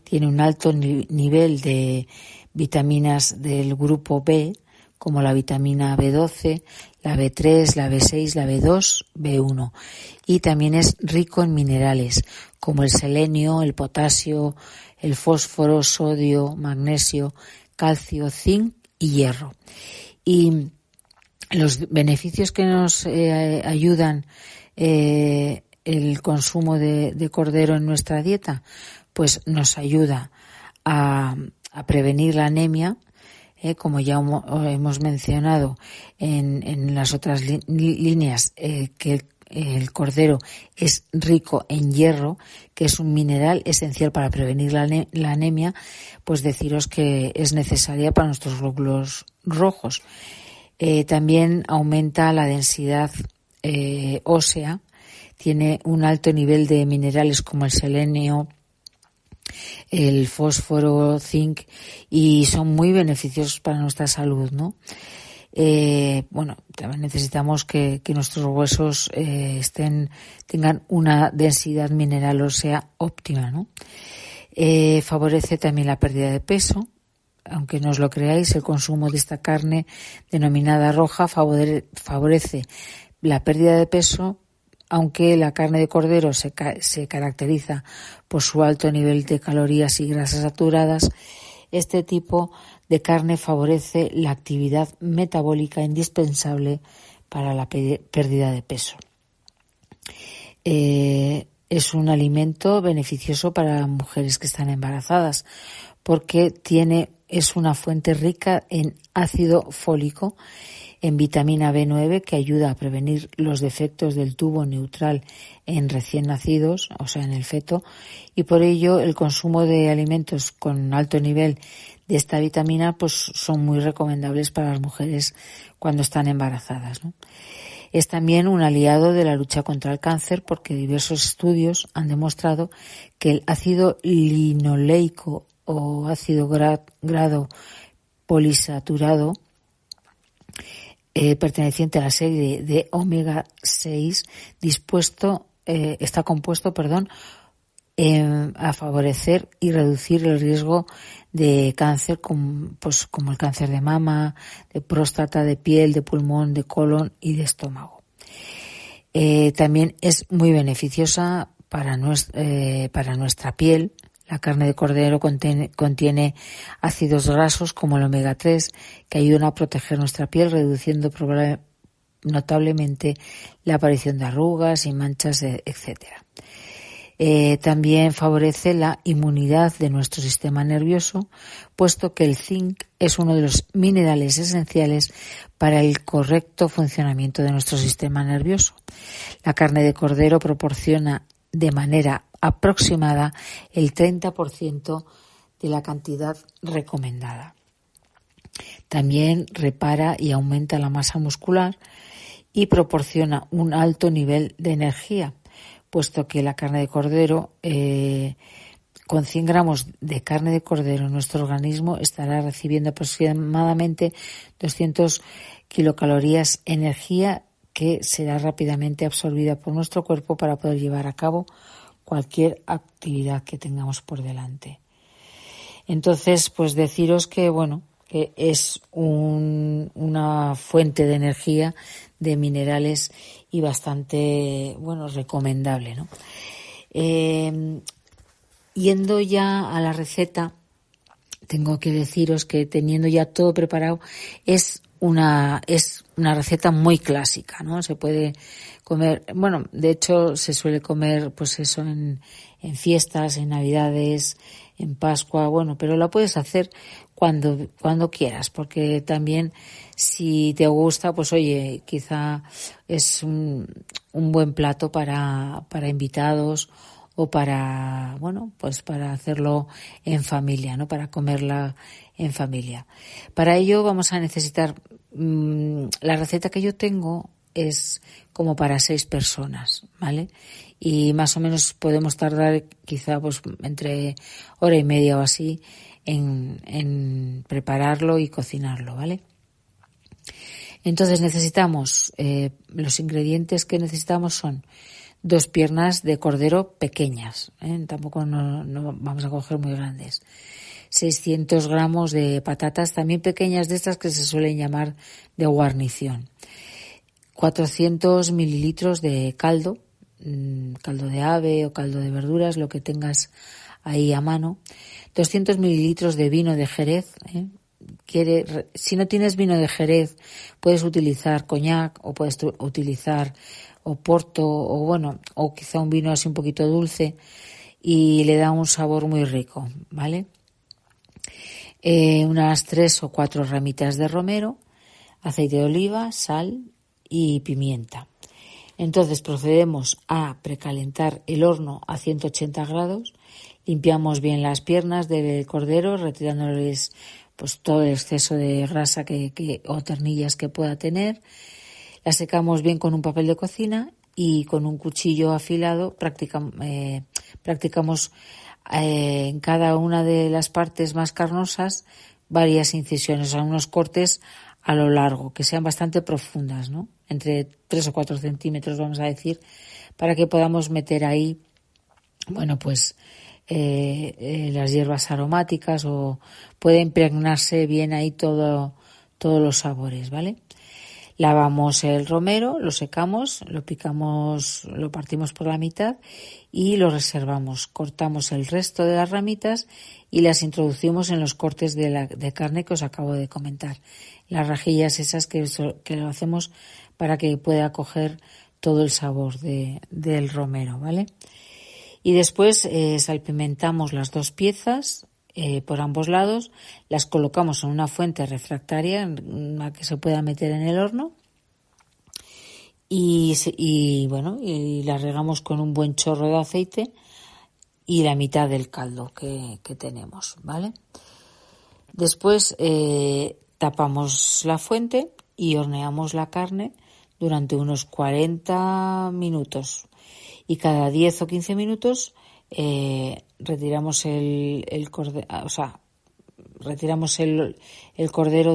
Tiene un alto nivel de vitaminas del grupo B, como la vitamina B12, la B3, la B6, la B2, B1. Y también es rico en minerales, como el selenio, el potasio, el fósforo, sodio, magnesio, calcio, zinc y hierro. Y los beneficios que nos ayudan el consumo de cordero en nuestra dieta, pues nos ayuda a prevenir la anemia, como ya hemos mencionado en las otras líneas, que el cordero es rico en hierro, que es un mineral esencial para prevenir la anemia, pues deciros que es necesaria para nuestros glóbulos rojos. También aumenta la densidad ósea, tiene un alto nivel de minerales como el selenio, el fósforo, zinc, y son muy beneficiosos para nuestra salud, ¿no? También necesitamos que nuestros huesos tengan una densidad mineral ósea óptima, ¿no? Favorece también la pérdida de peso. Aunque no os lo creáis, el consumo de esta carne denominada roja favorece la pérdida de peso, aunque la carne de cordero se caracteriza por su alto nivel de calorías y grasas saturadas. Este tipo de carne favorece la actividad metabólica indispensable para la pérdida de peso. Es un alimento beneficioso para mujeres que están embarazadas porque es una fuente rica en ácido fólico, en vitamina B9, que ayuda a prevenir los defectos del tubo neutral en recién nacidos, o sea, en el feto, y por ello el consumo de alimentos con alto nivel de esta vitamina pues son muy recomendables para las mujeres cuando están embarazadas, ¿no? Es también un aliado de la lucha contra el cáncer porque diversos estudios han demostrado que el ácido linoleico o ácido grado polisaturado perteneciente a la serie de omega 6 está compuesto a favorecer y reducir el riesgo de cáncer como el cáncer de mama, de próstata, de piel, de pulmón, de colon y de estómago. También es muy beneficiosa para nuestra piel. La carne de cordero contiene ácidos grasos como el omega 3 que ayudan a proteger nuestra piel, reduciendo notablemente la aparición de arrugas y manchas, etcétera. También favorece la inmunidad de nuestro sistema nervioso, puesto que el zinc es uno de los minerales esenciales para el correcto funcionamiento de nuestro sistema nervioso. La carne de cordero proporciona de manera aproximada el 30% de la cantidad recomendada. También repara y aumenta la masa muscular y proporciona un alto nivel de energía, puesto que la carne de cordero, con 100 gramos de carne de cordero, nuestro organismo estará recibiendo aproximadamente 200 kilocalorías energía que será rápidamente absorbida por nuestro cuerpo para poder llevar a cabo cualquier actividad que tengamos por delante. Entonces, pues deciros que que es una fuente de energía, de minerales y bastante, bueno, recomendable, ¿no? Yendo ya a la receta, tengo que deciros que teniendo ya todo preparado, es una receta muy clásica, ¿no? Se puede comer, bueno, de hecho se suele comer pues eso en fiestas, en Navidades, en Pascua, bueno, pero la puedes hacer cuando quieras, porque también si te gusta, pues oye, quizá es un buen plato para invitados o para, bueno, pues para hacerlo en familia, ¿no? Para comerla en familia. Para ello vamos a necesitar, la receta que yo tengo es como para 6 personas, ¿vale? Y más o menos podemos tardar quizá pues entre hora y media o así en prepararlo y cocinarlo, ¿vale? Entonces necesitamos, los ingredientes que necesitamos son 2 piernas de cordero pequeñas, tampoco no vamos a coger muy grandes, 600 gramos de patatas también pequeñas, de estas que se suelen llamar de guarnición, 400 mililitros de caldo de ave o caldo de verduras, lo que tengas ahí a mano, 200 mililitros de vino de Jerez, si no tienes vino de Jerez puedes utilizar coñac o puedes utilizar Oporto o bueno, o quizá un vino así un poquito dulce y le da un sabor muy rico, ¿vale? Unas 3 o 4 ramitas de romero, aceite de oliva, sal y pimienta. Entonces procedemos a precalentar el horno a 180 grados, limpiamos bien las piernas del cordero, retirándoles pues todo el exceso de grasa o ternillas que pueda tener. La secamos bien con un papel de cocina y con un cuchillo afilado practicamos en cada una de las partes más carnosas varias incisiones, o sea, unos cortes a lo largo, que sean bastante profundas, ¿no? Entre 3 o 4 centímetros, vamos a decir, para que podamos meter ahí, bueno, pues las hierbas aromáticas o puede impregnarse bien ahí todos los sabores, ¿vale? Lavamos el romero, lo secamos, lo picamos, lo partimos por la mitad y lo reservamos. Cortamos el resto de las ramitas y las introducimos en los cortes de carne que os acabo de comentar. Las rajillas esas que lo hacemos para que pueda coger todo el sabor del romero, ¿vale? Y después salpimentamos las 2 piezas por ambos lados, las colocamos en una fuente refractaria, en la que se pueda meter en el horno y las regamos con un buen chorro de aceite y la mitad del caldo que tenemos, ¿vale? Después tapamos la fuente y horneamos la carne durante unos 40 minutos y cada 10 o 15 minutos retiramos el cordero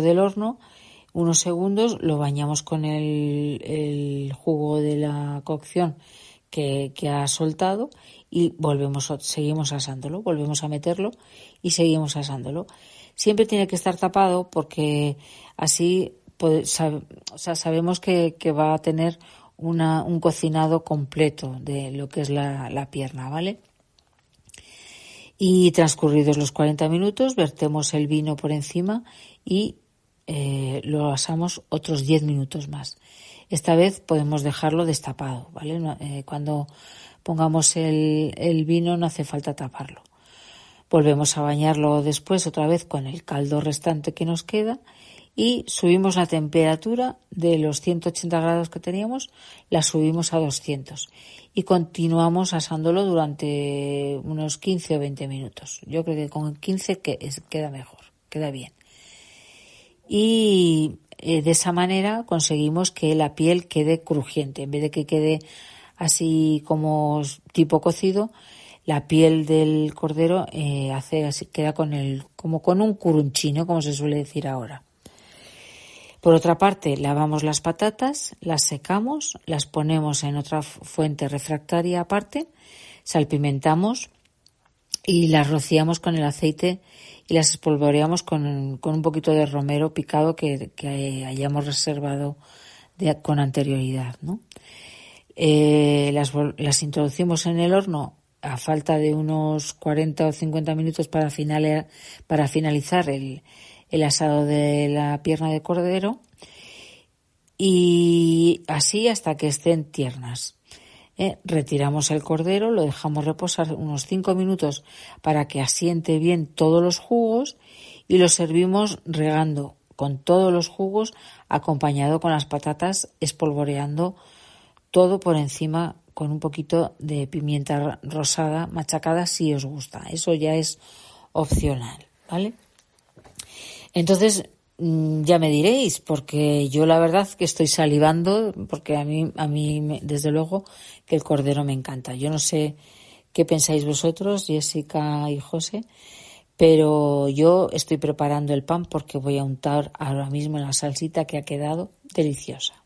del horno unos segundos, lo bañamos con el jugo de la cocción que ha soltado y seguimos asándolo, volvemos a meterlo y seguimos asándolo. Siempre tiene que estar tapado porque así sabemos que va a tener un cocinado completo de lo que es la pierna, ¿vale? Y transcurridos los 40 minutos, vertemos el vino por encima y lo asamos otros 10 minutos más. Esta vez podemos dejarlo destapado, ¿vale? Cuando pongamos el vino no hace falta taparlo. Volvemos a bañarlo después otra vez con el caldo restante que nos queda y subimos la temperatura de los 180 grados que teníamos, la subimos a 200 y continuamos asándolo durante unos 15 o 20 minutos. Yo creo que con 15 queda mejor, queda bien. Y de esa manera conseguimos que la piel quede crujiente, en vez de que quede así como tipo cocido. La piel del cordero queda como con un curunchino, como se suele decir ahora. Por otra parte, lavamos las patatas, las secamos, las ponemos en otra fuente refractaria aparte, salpimentamos y las rociamos con el aceite y las espolvoreamos con un poquito de romero picado que hayamos reservado con anterioridad, ¿no? Las introducimos en el horno a falta de unos 40 o 50 minutos para finalizar el asado de la pierna de cordero, y así hasta que estén tiernas. Retiramos el cordero, lo dejamos reposar unos 5 minutos para que asiente bien todos los jugos y lo servimos regando con todos los jugos, acompañado con las patatas, espolvoreando todo por encima con un poquito de pimienta rosada machacada si os gusta. Eso ya es opcional, ¿vale? Entonces ya me diréis, porque yo la verdad que estoy salivando, porque a mí desde luego que el cordero me encanta. Yo no sé qué pensáis vosotros, Jessica y José, pero yo estoy preparando el pan porque voy a untar ahora mismo la salsita que ha quedado deliciosa.